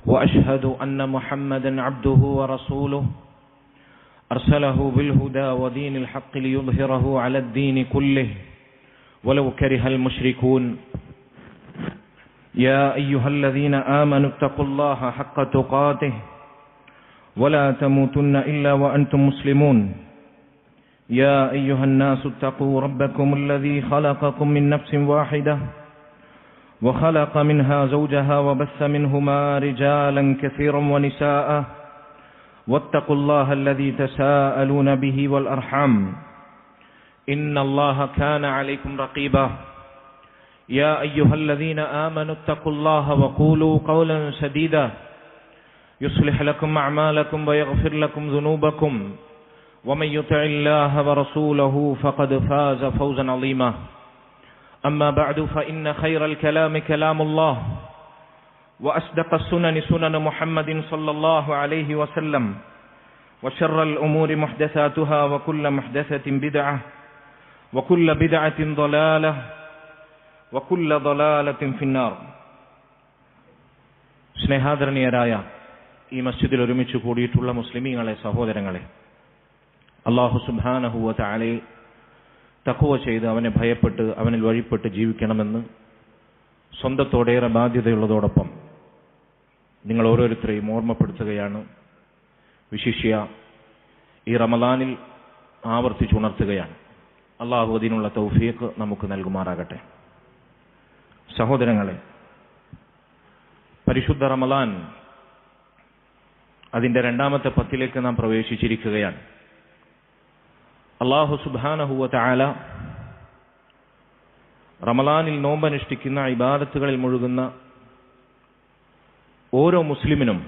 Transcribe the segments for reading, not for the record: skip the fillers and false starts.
وأشهد أن محمدا عبده ورسوله أرسله بالهدى ودين الحق ليظهره على الدين كله ولو كره المشركون يا أيها الذين آمنوا اتقوا الله حق تقاته ولا تموتن إلا وأنتم مسلمون يا أيها الناس اتقوا ربكم الذي خلقكم من نفس واحدة وخلق منها زوجها وبث منهما رجالا كثيرا ونساء واتقوا الله الذي تساءلون به والأرحام إن الله كان عليكم رقيبا يا أيها الذين آمنوا اتقوا الله وقولوا قولا سديدا يصلح لكم أعمالكم ويغفر لكم ذنوبكم ومن يطع الله ورسوله فقد فاز فوزا عظيما أما بعد فإن خير الكلام كلام الله وأصدق السنن سنن محمد صلى الله عليه وسلم وشر الأمور محدثاتها وكل محدثة بدعة وكل بدعة ضلالة وكل ضلالة في النار. സ്നേഹാദരണീയരായ ഈ മസ്ജിദിൽ ഒരുമിച്ച് കൂടിയിട്ടുള്ള മുസ്ലിമീങ്ങളെ, സഹോദരങ്ങളെ, അല്ലാഹു സുബ്ഹാനഹു വ തആലയെ തഖ്വ ചെയ്ത് അവനെ ഭയപ്പെട്ട് അവനിൽ വഴിപ്പെട്ട് ജീവിക്കണമെന്ന് സ്വന്തത്തോടേറെ ബാധ്യതയുള്ളതോടൊപ്പം നിങ്ങൾ ഓരോരുത്തരെയും ഓർമ്മപ്പെടുത്തുകയാണ്. വിശിഷ്യ ഈ റമളാനിൽ ആവർത്തിച്ചുണർത്തുകയാണ്. അല്ലാഹു അതിനുള്ള തൗഫീഖ് നമുക്ക് നൽകുമാറാകട്ടെ. സഹോദരങ്ങളെ, പരിശുദ്ധ റമളാൻ അതിന്റെ രണ്ടാമത്തെ പത്തിലേക്ക് നാം പ്രവേശിച്ചിരിക്കുകയാണ്. അല്ലാഹു സുബ്ഹാനഹു വ തആല റമളാനിൽ നോമ്പനുഷ്ഠിക്കുന്ന ഇബാദത്തുകളിൽ മുഴുകുന്ന ഓരോ മുസ്ലിമിനും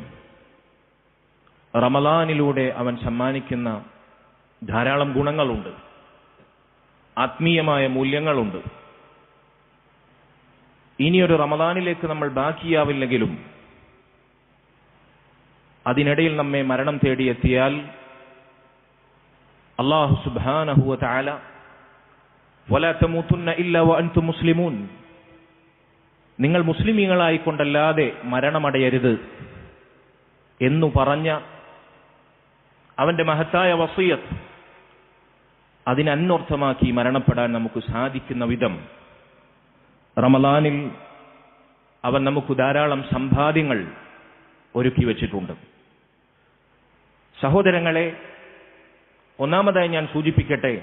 റമളാനിലൂടെ അവൻ സമ്മാനിക്കുന്ന ധാരാളം ഗുണങ്ങളുണ്ട്, ആത്മീയമായ മൂല്യങ്ങളുണ്ട്. ഇനിയൊരു റമളാനിലേക്ക് നമ്മൾ ബാക്കിയാവില്ലെങ്കിലും അതിനിടയിൽ നമ്മെ മരണം തേടിയെത്തിയാൽ അല്ലാഹു സുബ്ഹാനഹു വ തആല വലാ തമൂതുന്ന ഇല്ലാ വഅൻതും മുസ്ലിമൂൻ, നിങ്ങൾ മുസ്ലിമീങ്ങളായിക്കൊണ്ടല്ലാതെ മരണമടയരുത് എന്നു പറഞ്ഞ അവന്റെ മഹത്തായ വസിയത്ത് അതിനന്വർത്ഥമാക്കി മരണപ്പെടാൻ നമുക്ക് സാധിക്കുന്ന വിധം റമളാനിൽ അവൻ നമുക്ക് ധാരാളം സമ്പാദ്യങ്ങൾ ഒരുക്കി വച്ചിട്ടുണ്ട്. സഹോദരങ്ങളെ, ഒന്നാമതായി ഞാൻ സൂചിപ്പിക്കട്ടെ,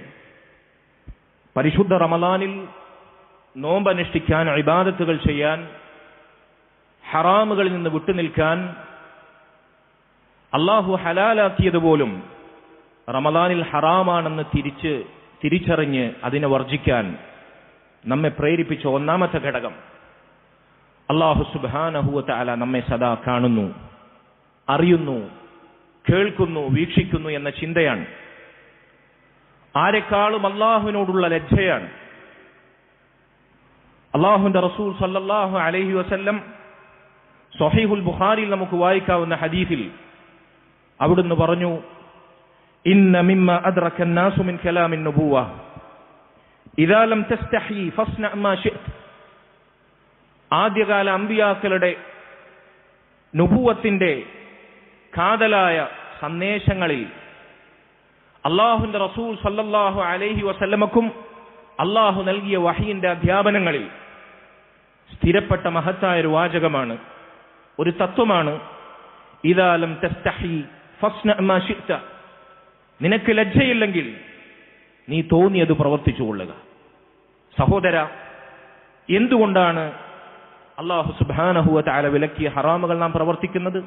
പരിശുദ്ധ റമളാനിൽ നോമ്പനുഷ്ഠിക്കാൻ, ഇബാദത്തുകൾ ചെയ്യാൻ, ഹറാമുകളിൽ നിന്ന് വിട്ടുനിൽക്കാൻ അല്ലാഹു ഹലാലാക്കിയതുപോലും റമളാനിൽ ഹറാമാണെന്ന് തിരിച്ചറിഞ്ഞ് അതിനെ വർജിക്കാൻ നമ്മെ പ്രേരിപ്പിച്ച ഒന്നാമത്തെ ഘടകം അല്ലാഹു സുബ്ഹാനഹു വ തആല നമ്മെ സദാ കാണുന്നു, അറിയുന്നു, കേൾക്കുന്നു, വീക്ഷിക്കുന്നു എന്ന ചിന്തയാണ്. ആരെക്കാളും അല്ലാഹുവിനോടുള്ള ലജ്ജയാണ്. അല്ലാഹുവിന്റെ റസൂൽ സല്ലല്ലാഹു അലൈഹി വസല്ലം സ്വഹീഹുൽ ബുഖാരിയിൽ നമുക്ക് വായിക്കാവുന്ന ഹദീസിൽ അവിടുന്ന് പറഞ്ഞു, ഇന്ന മിമ്മ അദ്റക അന്നാസു മിൻ കലാമിൻ നുബുവ ഇദാ ലം തസ്തഹി ഫസ്ന മാ ശിഅ്ത. ആദ്യകാല അമ്പിയാക്കളുടെ നുബുവത്തിന്റെ കാതലായ സന്ദേശങ്ങളിൽ അല്ലാഹുവിന്റെ റസൂൽ സല്ലല്ലാഹു അലൈഹി വസല്ലമക്കും അല്ലാഹു നൽകിയ വഹയിന്റെ അധ്യാപനങ്ങളിൽ സ്ഥിരപ്പെട്ട മഹത്തായ ഒരു വാചകമാണ്, ഒരു തത്വമാണ്, ഇദാ ലം തസ്തഹി ഫസ്ന മാ ശിഅ്ത. നിനക്ക് ലജ്ജയില്ലെങ്കിൽ നീ തോന്നിയത് പ്രവർത്തിച്ചു കൊള്ളുക. സഹോദര, എന്തുകൊണ്ടാണ് അല്ലാഹു സുബ്ഹാനഹു വ തആല വിലക്കിയ ഹറാമുകൾ നാം പ്രവർത്തിക്കുന്നത്?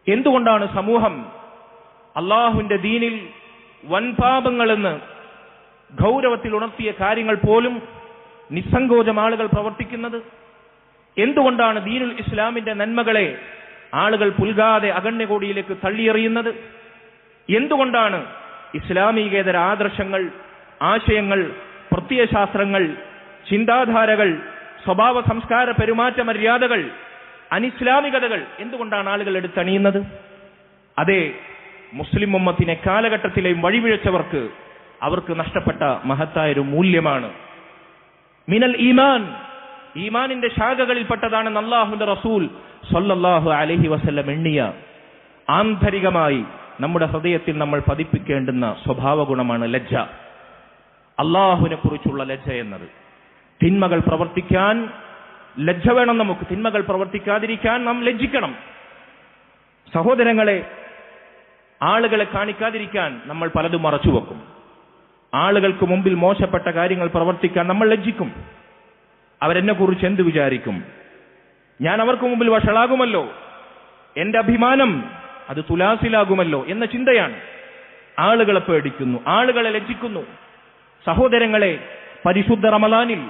എന്തുകൊണ്ടാണ് സമൂഹം അല്ലാഹുവിന്റെ ദീനിൽ വൻപാപങ്ങളെന്ന് ഗൗരവത്തിൽ ഉണർത്തിയ കാര്യങ്ങൾ പോലും നിസ്സങ്കോചം ആളുകൾ പ്രവർത്തിക്കുന്നത്? എന്തുകൊണ്ടാണ് ദീനുൽ ഇസ്ലാമിന്റെ നന്മകളെ ആളുകൾ പുൽകാതെ അഗണ്യകോടിയിലേക്ക് തള്ളിയെറിയുന്നത്? എന്തുകൊണ്ടാണ് ഇസ്ലാമികേതര ആദർശങ്ങൾ, ആശയങ്ങൾ, പ്രത്യയശാസ്ത്രങ്ങൾ, ചിന്താധാരകൾ, സ്വഭാവ സംസ്കാര പെരുമാറ്റ മര്യാദകൾ, അനിസ്ലാമികതകൾ എന്തുകൊണ്ടാണ് ആളുകൾ എടുത്തണിയുന്നത്? അതെ, മുസ്ലിം ഉമ്മത്തിനെ കാലഘട്ടത്തിലെയും വഴിപിഴച്ചവർക്ക് അവർക്ക് നഷ്ടപ്പെട്ട മഹത്തായൊരു മൂല്യമാണ്. മിനൽ ഈമാൻ ഈമാനിന്റെ ശാഖകളിൽപ്പെട്ടതാണെന്ന് അല്ലാഹുവിന്റെ റസൂൽ സ്വല്ലല്ലാഹു അലൈഹി വസല്ലം എണ്ണിയ ആന്തരികമായി നമ്മുടെ ഹൃദയത്തിൽ നമ്മൾ പതിപ്പിക്കേണ്ടുന്ന സ്വഭാവ ഗുണമാണ് ലജ്ജ. അല്ലാഹുവിനെ കുറിച്ചുള്ള ലജ്ജ എന്നത്. തിന്മകൾ പ്രവർത്തിക്കാൻ ലജ്ജ വേണം നമുക്ക്. തിന്മകൾ പ്രവർത്തിക്കാതിരിക്കാൻ നാം ലജ്ജിക്കണം. സഹോദരങ്ങളെ, ആളുകളെ കാണിക്കാതിരിക്കാൻ നമ്മൾ പലതും മറച്ചുവെക്കും. ആളുകൾക്ക് മുമ്പിൽ മോശപ്പെട്ട കാര്യങ്ങൾ പ്രവർത്തിക്കാൻ നമ്മൾ ലജ്ജിക്കും. അവരെന്നെ കുറിച്ച് എന്ത് വിചാരിക്കും? ഞാൻ അവർക്ക് മുമ്പിൽ വഷളാകുമല്ലോ, എന്റെ അഭിമാനം അത് തുലാസിലാകുമല്ലോ എന്ന ചിന്തയാണ്. ആളുകളെ പേടിക്കുന്നു, ആളുകളെ ലജ്ജിക്കുന്നു. സഹോദരങ്ങളെ, പരിശുദ്ധ റമളാനിൽ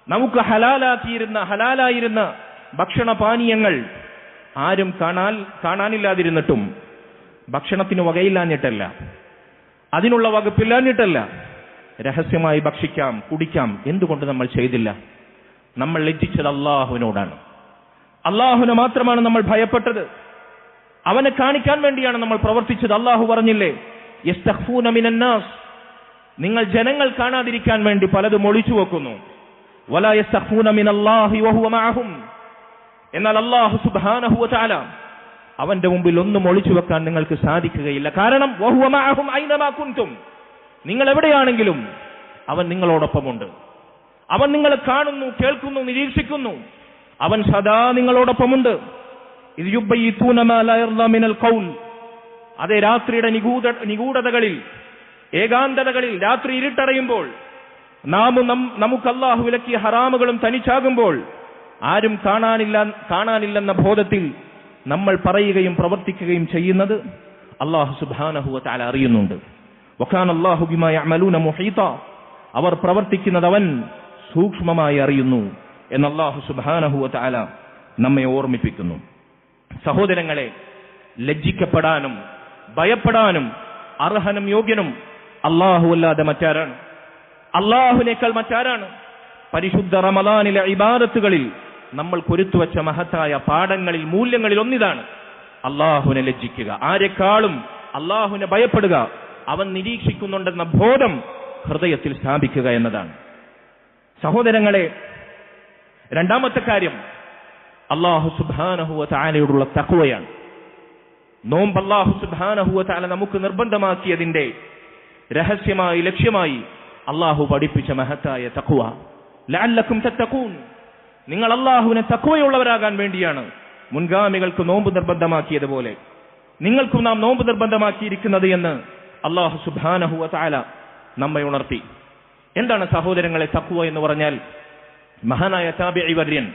നമുക്ക് ഹലാലായിരുന്ന ഭക്ഷണപാനീയങ്ങൾ ആരും കാണാനില്ലാതിരുന്നിട്ടും ഭക്ഷണത്തിന് വകയില്ലാഞ്ഞിട്ടല്ല, അതിനുള്ള വകുപ്പില്ലാഞ്ഞിട്ടല്ല, രഹസ്യമായി ഭക്ഷിക്കാം, കുടിക്കാം. എന്തുകൊണ്ട് നമ്മൾ ചെയ്തില്ല? നമ്മൾ ലജ്ജിച്ചത് അല്ലാഹുവിനോടാണ്. അല്ലാഹുവിനെ മാത്രമാണ് നമ്മൾ ഭയപ്പെട്ടത്. അവനെ കാണിക്കാൻ വേണ്ടിയാണ് നമ്മൾ പ്രവർത്തിച്ചത്. അല്ലാഹു പറഞ്ഞില്ലേ, യസ്തഖ്ഫൂന മിനന്നാസ്, നിങ്ങൾ ജനങ്ങൾ കാണാതിരിക്കാൻ വേണ്ടി പലതും ഒളിച്ചു വെക്കുന്നു. വലാ യസ്തഖ്ഫൂന മിനല്ലാഹി വഹുവ മഅഹും, എന്നാൽ അല്ലാഹു സുബ്ഹാനഹു വ തആല അവന്റെ മുമ്പിൽ ഒന്നും ഒളിച്ചു വെക്കാൻ നിങ്ങൾക്ക് സാധിക്കുകയില്ല. കാരണം വഹുവ മഅഹും ഐനമാ കുൻതും, നിങ്ങൾ എവിടെയാണെങ്കിലും അവൻ നിങ്ങളോടൊപ്പമുണ്ട്. അവൻ നിങ്ങളെ കാണുന്നു, കേൾക്കുന്നു, നിരീക്ഷിക്കുന്നു. അവൻ സദാ നിങ്ങളോടൊപ്പമുണ്ട്. ഇത് യുബയ്യിതൂന മാ ലാ യർദാ മിനൽ ഖൗൽ, അതേ രാത്രിയുടെ നിഗൂഢതകളിൽ, ഏകാന്തതകളിൽ, രാത്രി ഇരുട്ടടയുമ്പോൾ, നമുക്ക് അല്ലാഹു വിലക്കിയ ഹറാമുകളും തനിച്ചാകുമ്പോൾ, ആരും കാണാനില്ലെന്ന ബോധത്തിൽ നമ്മൾ പറയുകയും പ്രവർത്തിക്കുകയും ചെയ്യുന്നത് അല്ലാഹു സുബ്ഹാനഹു വ തആല അറിയുന്നുണ്ട്. വകാന അല്ലാഹു ബിമാ യഅമലൂന മുഹീത, അവർ പ്രവർത്തിക്കുന്നത് അവൻ സൂക്ഷ്മമായി അറിയുന്നു എന്ന് അല്ലാഹു സുബ്ഹാനഹു വ തആല നമ്മെ ഓർമ്മിപ്പിക്കുന്നു. സഹോദരങ്ങളെ, ലജ്ജിക്കപ്പെടാനും ഭയപ്പെടാനും അർഹനും യോഗ്യനും അല്ലാഹു അല്ലാതെ മറ്റാരാണ്? അല്ലാഹുവിനേക്കാൾ മറ്റാരാണ്? പരിശുദ്ധ റമളാനിലെ ഇബാദത്തുകളിൽ നമ്മൾ കൊരുത്തുവച്ച മഹത്തായ പാഠങ്ങളിൽ, മൂല്യങ്ങളിൽ ഒന്നിതാണ് അല്ലാഹുവിനെ ലജ്ജിക്കുക. ആരെക്കാളും അല്ലാഹുവിനെ ഭയപ്പെടുക, അവൻ നിരീക്ഷിക്കുന്നുണ്ടെന്ന ബോധം ഹൃദയത്തിൽ സ്ഥാപിക്കുക എന്നതാണ്. സഹോദരങ്ങളെ, രണ്ടാമത്തെ കാര്യം അല്ലാഹു സുബ്ഹാനഹു വ തആലയോടുള്ള തഖ്വയാണ്. നോമ്പ് അല്ലാഹു സുബ്ഹാനഹു വ തആല നമുക്ക് നിർബന്ധമാക്കിയതിന്റെ രഹസ്യമായി, ലക്ഷ്യമായി അല്ലാഹു പഠിപ്പിച്ച മഹത്തായ തഖ്വ. ലഅല്ലക്കും തത്തഖൂൻ, നിങ്ങൾ അല്ലാഹുവിനെ തഖ്വയുള്ളവരാകാൻ വേണ്ടിയാണ് മുൻഗാമികൾക്ക് നോമ്പ് നിർബന്ധമാക്കിയതുപോലെ നിങ്ങൾക്കും നാം നോമ്പ് നിർബന്ധമാക്കിയിരിക്കുന്നത് എന്ന് അല്ലാഹു സുബ്ഹാനഹു വ തആല നമ്മെ ഉണർത്തി. എന്താണ് സഹോദരങ്ങളെ തഖ്വ എന്ന് പറഞ്ഞാൽ? മഹാനായ താബിഈ വര്യൻ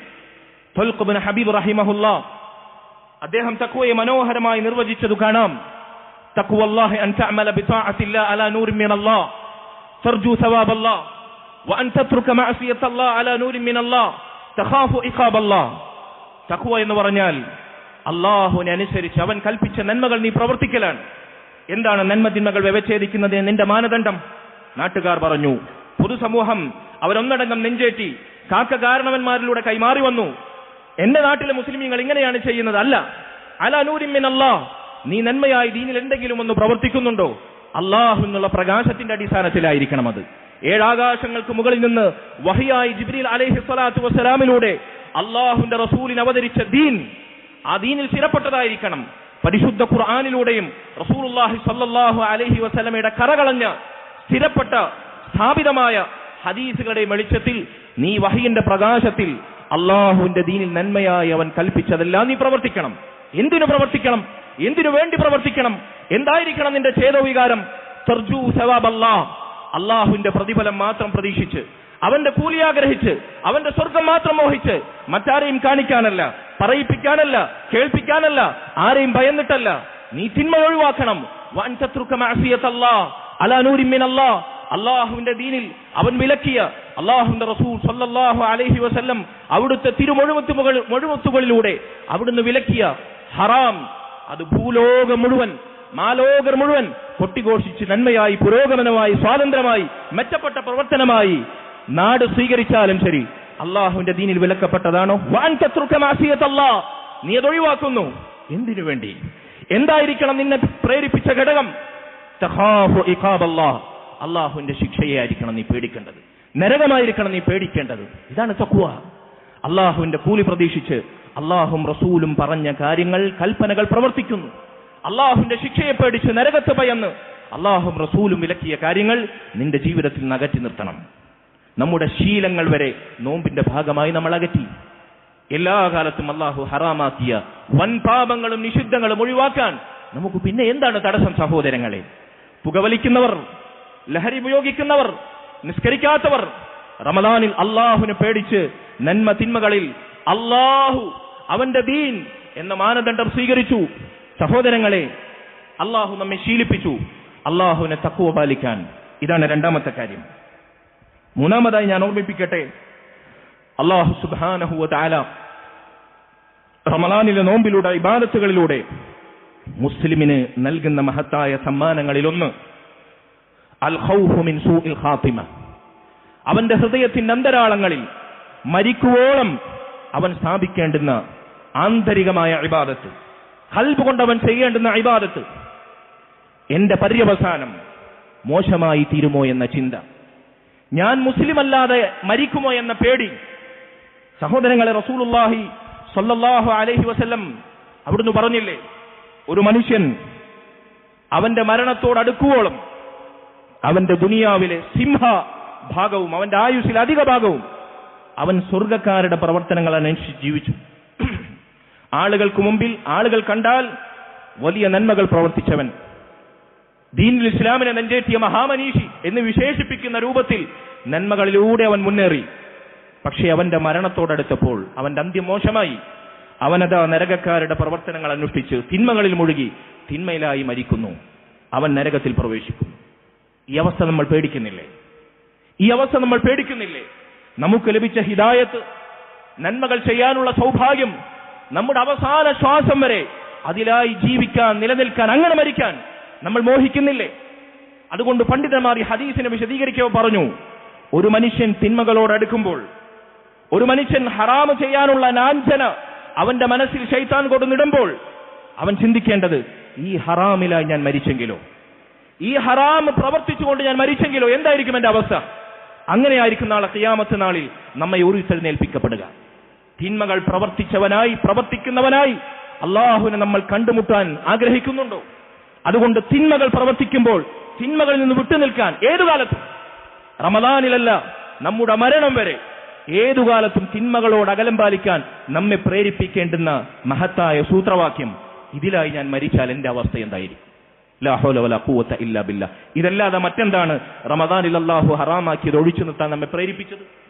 തുൽഖ് ഇബ്നു ഹബീബ് റഹിമഹുല്ലാഹ് അദ്ദേഹം തഖ്വയെ മനോഹരമായി നിർവചിച്ചത് കാണാം. തഖ്വല്ലാഹി അൻ തഅമല ബിതാഅത്തില്ലാഹി അലാ നൂറിൻ മിനല്ലാഹ് തർജു സവാബല്ലാഹ് വഅൻ തത്രുക മഅസിയത്തല്ലാഹി അലാ നൂറിൻ മിനല്ലാഹ് തഖാഫു ഇഖാബല്ലാഹ്. തഖ്വ എന്ന് പറഞ്ഞാൽ അല്ലാഹുവിനെ അനുസരിച്ച് അവൻ കൽപ്പിച്ച നന്മകൾ നീ പ്രവർത്തിക്കലാണ്. എന്താണ് നന്മ തിന്മകൾ വ്യവച്ഛേദിക്കുന്നത് നിന്റെ മാനദണ്ഡം? നാട്ടുകാർ പറഞ്ഞു, പൊതുസമൂഹം അവരൊന്നടങ്കം നെഞ്ചേറ്റി കാക്ക കാരണവന്മാരിലൂടെ കൈമാറി വന്നു. എന്റെ നാട്ടിലെ മുസ്ലിമീങ്ങൾ ഇങ്ങനെയാണ് ചെയ്യുന്നത്. അല്ല, അലാ നൂരിൻ മിനല്ലാഹ്, നീ നന്മയായി ദീനിൽ എന്തെങ്കിലും ഒന്ന് പ്രവർത്തിക്കുന്നുണ്ടോ? അല്ലാഹു എന്നുള്ള പ്രകാശത്തിന്റെ അടിസ്ഥാനത്തിലായിരിക്കണം അത്. ഏഴാകാശങ്ങൾക്ക് മുകളിൽ നിന്ന് വഹിയായി ജിബ്രീൽ അലൈഹി സ്വലാത്തു വസ്സലാമിലൂടെ അല്ലാഹുവിന്റെ റസൂലിന് അവതരിച്ച ദീൻ, ആ ദീനിൽ സ്ഥിരപ്പെട്ടതായിരിക്കണം. പരിശുദ്ധ ഖുർആനിലൂടെയും റസൂലുള്ളാഹി സ്വല്ലല്ലാഹു അലൈഹി വസല്ലമയുടെ കറകളഞ്ഞ സ്ഥിരപ്പെട്ട സ്ഥാപിതമായ ഹദീസുകളുടെ വെളിച്ചത്തിൽ നീ വഹിയിന്റെ പ്രകാശത്തിൽ അല്ലാഹുവിന്റെ ദീനിൽ നന്മയായി അവൻ കൽപ്പിച്ചതെല്ലാം നീ പ്രവർത്തിക്കണം. എന്തിനു പ്രവർത്തിക്കണം? എന്തിനു വേണ്ടി പ്രവർത്തിക്കണം? എന്തായിരിക്കണം നിന്റെ ചേതോവികാരം? തർജു സവാബല്ലാഹ്, അല്ലാഹുവിന്റെ പ്രതിഫലം മാത്രം പ്രതീക്ഷിച്ച്, അവന്റെ കൂലി ആഗ്രഹിച്ച്, അവന്റെ സ്വർഗം മാത്രം മോഹിച്ച്, മറ്റാരെയും കാണിക്കാനല്ല, പറയിപ്പിക്കാനല്ല, കേൾപ്പിക്കാനല്ല, ആരെയും ഭയന്നിട്ടല്ല. നീ തിന്മ ഒഴിവാക്കണം. വഅൻ തത്രുക മഅസിയത്തല്ലാഹ് അലാ നൂരിൻ മിനല്ലാഹ്, അല്ലാഹുവിന്റെ ദീനിൽ അവൻ വിലക്കിയ, അല്ലാഹുവിന്റെ റസൂൽ സ്വല്ലല്ലാഹു അലൈഹി വസല്ലം അവിടുത്തെ തിരുമൊഴിമുത്തുകളിലൂടെ അവിടുന്ന് വിലക്കിയ ഹറാം, അത് ഭൂലോകം മുഴുവൻ, മാലോകർ മുഴുവൻ കൊട്ടിഘോഷിച്ച് നന്മയായി, പുരോഗമനമായി, സ്വാതന്ത്ര്യമായി, മെച്ചപ്പെട്ട പ്രവർത്തനമായി നാട് സ്വീകരിച്ചാലും ശരി, അല്ലാഹുവിന്റെ ദീനിൽ വിലക്കപ്പെട്ടതാണോ? വഅൻ തത്രുക മഅസിയത്തല്ലാഹ്, നീ അതൊഴിവാക്കുന്നു. എന്തിനു വേണ്ടി? എന്തായിരിക്കണം നിന്നെ പ്രേരിപ്പിച്ച ഘടകം? തഖാഫു ഇഖാബല്ലാഹ്, അല്ലാഹുവിന്റെ ശിക്ഷയെ ആയിരിക്കണം നീ പേടിക്കേണ്ടത്. നരകമായിരിക്കണം നീ പേടിക്കേണ്ടത്. ഇതാണ് തഖ്വ. അള്ളാഹുവിന്റെ കൂലി പ്രതീക്ഷിച്ച് അള്ളാഹും റസൂലും പറഞ്ഞ കാര്യങ്ങൾ, കൽപ്പനകൾ പ്രവർത്തിക്കുന്നു. അള്ളാഹുവിന്റെ ശിക്ഷയെ പേടിച്ച് നരകത്തെ ഭയന്ന് അള്ളാഹും റസൂലും വിലക്കിയ കാര്യങ്ങൾ നിന്റെ ജീവിതത്തിൽ നിന്ന് അകറ്റി നിർത്തണം. നമ്മുടെ ശീലങ്ങൾ വരെ നോമ്പിന്റെ ഭാഗമായി നമ്മൾ അകറ്റി. എല്ലാ കാലത്തും അള്ളാഹു ഹറാമാക്കിയ വൻ പാപങ്ങളും നിഷിദ്ധങ്ങളും ഒഴിവാക്കാൻ നമുക്ക് പിന്നെ എന്താണ് തടസ്സം സഹോദരങ്ങളെ? പുകവലിക്കുന്നവർ, ലഹരി ഉപയോഗിക്കുന്നവർ, നിസ്കരിക്കാത്തവർ റമദാനിൽ അള്ളാഹുവിനെ പേടിച്ച് നന്മ തിന്മകളിൽ അള്ളാഹു അവന്റെ ദീൻ എന്ന മാനദണ്ഡം സ്വീകരിച്ചു. സഹോദരങ്ങളെ, അള്ളാഹു നമ്മെ ശീലിപ്പിച്ചു അള്ളാഹുവിനെ തഖ്വ പാലിക്കാൻ. ഇതാണ് രണ്ടാമത്തെ കാര്യം. മൂന്നാമതായി ഞാൻ ഓർമ്മിപ്പിക്കട്ടെ, അള്ളാഹു സുബ്ഹാനഹു വ തആല റമളാനിലെ നോമ്പിലൂടെ, ഇബാദത്തുകളിലൂടെ മുസ്ലിമിന് നൽകുന്ന മഹത്തായ സമ്മാനങ്ങളിലൊന്ന് അൽ ഖൗഫു മിൻ സൂഇൽ ഖാത്തിമ. അവന്റെ ഹൃദയത്തിന്റെ അന്തരാളങ്ങളിൽ മരിക്കുവോളം അവൻ സ്ഥാപിക്കേണ്ടുന്ന ആന്തരികമായ ഇബാദത്ത്, ഖൽബ് കൊണ്ടവൻ ചെയ്യേണ്ടുന്ന ഇബാദത്ത്. എന്റെ പര്യവസാനം മോശമായി തീരുമോ എന്ന ചിന്ത, ഞാൻ മുസ്ലിം അല്ലാതെ മരിക്കുമോ എന്ന പേടി. സഹോദരങ്ങളെ, റസൂലുള്ളാഹി സ്വല്ലല്ലാഹു അലൈഹി വസല്ലം അവിടുന്ന് പറഞ്ഞില്ലേ, ഒരു മനുഷ്യൻ അവന്റെ മരണത്തോടടുക്കുവോളം അവന്റെ ദുനിയാവിലെ സിംഹ ഭാഗവും അവന്റെ ആയുസ്സിൽ അധിക ഭാഗവും അവൻ സ്വർഗക്കാരുടെ പ്രവർത്തനങ്ങൾ അനുസരിച്ച് ജീവിച്ചു. ആളുകൾക്ക് മുമ്പിൽ, ആളുകൾ കണ്ടാൽ വലിയ നന്മകൾ പ്രവർത്തിച്ചവൻ, ദീനുൽ ഇസ്ലാമിനെ നെഞ്ചേറ്റിയ മഹാമനീഷി എന്ന് വിശേഷിപ്പിക്കുന്ന രൂപത്തിൽ നന്മകളിലൂടെ അവൻ മുന്നേറി. പക്ഷേ അവന്റെ മരണത്തോടടുത്തപ്പോൾ അവന്റെ അന്ത്യം മോശമായി. അവനതാ നരകക്കാരുടെ പ്രവർത്തനങ്ങൾ അനുഷ്ഠിച്ച് തിന്മകളിൽ മുഴുകി തിന്മയിലായി മരിക്കുന്നു. അവൻ നരകത്തിൽ പ്രവേശിക്കുന്നു. ഈ അവസ്ഥ നമ്മൾ പേടിക്കുന്നില്ലേ? ഈ അവസ്ഥ നമ്മൾ പേടിക്കുന്നില്ലേ? നമുക്ക് ലഭിച്ച ഹിദായത്ത്, നന്മകൾ ചെയ്യാനുള്ള സൗഭാഗ്യം, നമ്മുടെ അവസാന ശ്വാസം വരെ അതിലായി ജീവിക്കാൻ, നിലനിൽക്കാൻ, അങ്ങനെ മരിക്കാൻ നമ്മൾ മോഹിക്കുന്നില്ലേ? അതുകൊണ്ട് പണ്ഡിതന്മാർ ഈ ഹദീസിനെ വിശദീകരിക്കുക പറഞ്ഞു, ഒരു മനുഷ്യൻ തിന്മകളോടടുക്കുമ്പോൾ, ഒരു മനുഷ്യൻ ഹറാമ് ചെയ്യാനുള്ള ലാഞ്ചന അവന്റെ മനസ്സിൽ ശൈത്താൻ കൊടുന്നിടുമ്പോൾ അവൻ ചിന്തിക്കേണ്ടത്, ഈ ഹറാമിലായി ഞാൻ മരിച്ചെങ്കിലോ, ഈ ഹറാം പ്രവർത്തിച്ചുകൊണ്ട് ഞാൻ മരിച്ചെങ്കിലോ എന്തായിരിക്കും എന്റെ അവസ്ഥ? അങ്ങനെയായിരിക്കും നാളെ ഖിയാമത്ത് നാളിൽ നമ്മെ ഉയർത്തെഴുന്നേൽപ്പിക്കപ്പെടുക. തിന്മകൾ പ്രവർത്തിച്ചവനായി, പ്രവർത്തിക്കുന്നവനായി അള്ളാഹുവിനെ നമ്മൾ കണ്ടുമുട്ടാൻ ആഗ്രഹിക്കുന്നുണ്ടോ? അതുകൊണ്ട് തിന്മകൾ പ്രവർത്തിക്കുമ്പോൾ തിന്മകളിൽ നിന്ന് വിട്ടുനിൽക്കാൻ ഏതുകാലത്തും, റമദാനിലല്ല നമ്മുടെ മരണം വരെ ഏതുകാലത്തും തിന്മകളോട് അകലം പാലിക്കാൻ നമ്മെ പ്രേരിപ്പിക്കേണ്ടുന്ന മഹത്തായ സൂത്രവാക്യം, ഇതിലായി ഞാൻ മരിച്ചാൽ എന്റെ അവസ്ഥ എന്തായിരിക്കും? ലാ ഹൗല വലാ ഖുവത ഇല്ലാ ബില്ലാ. ഇതല്ലാതെ മറ്റെന്താണ് റമദാനിൽ അല്ലാഹു ഹറാമാക്കിയത് ഒഴിച്ചു നിർത്താൻ നമ്മെ പ്രേരിപ്പിച്ചത്?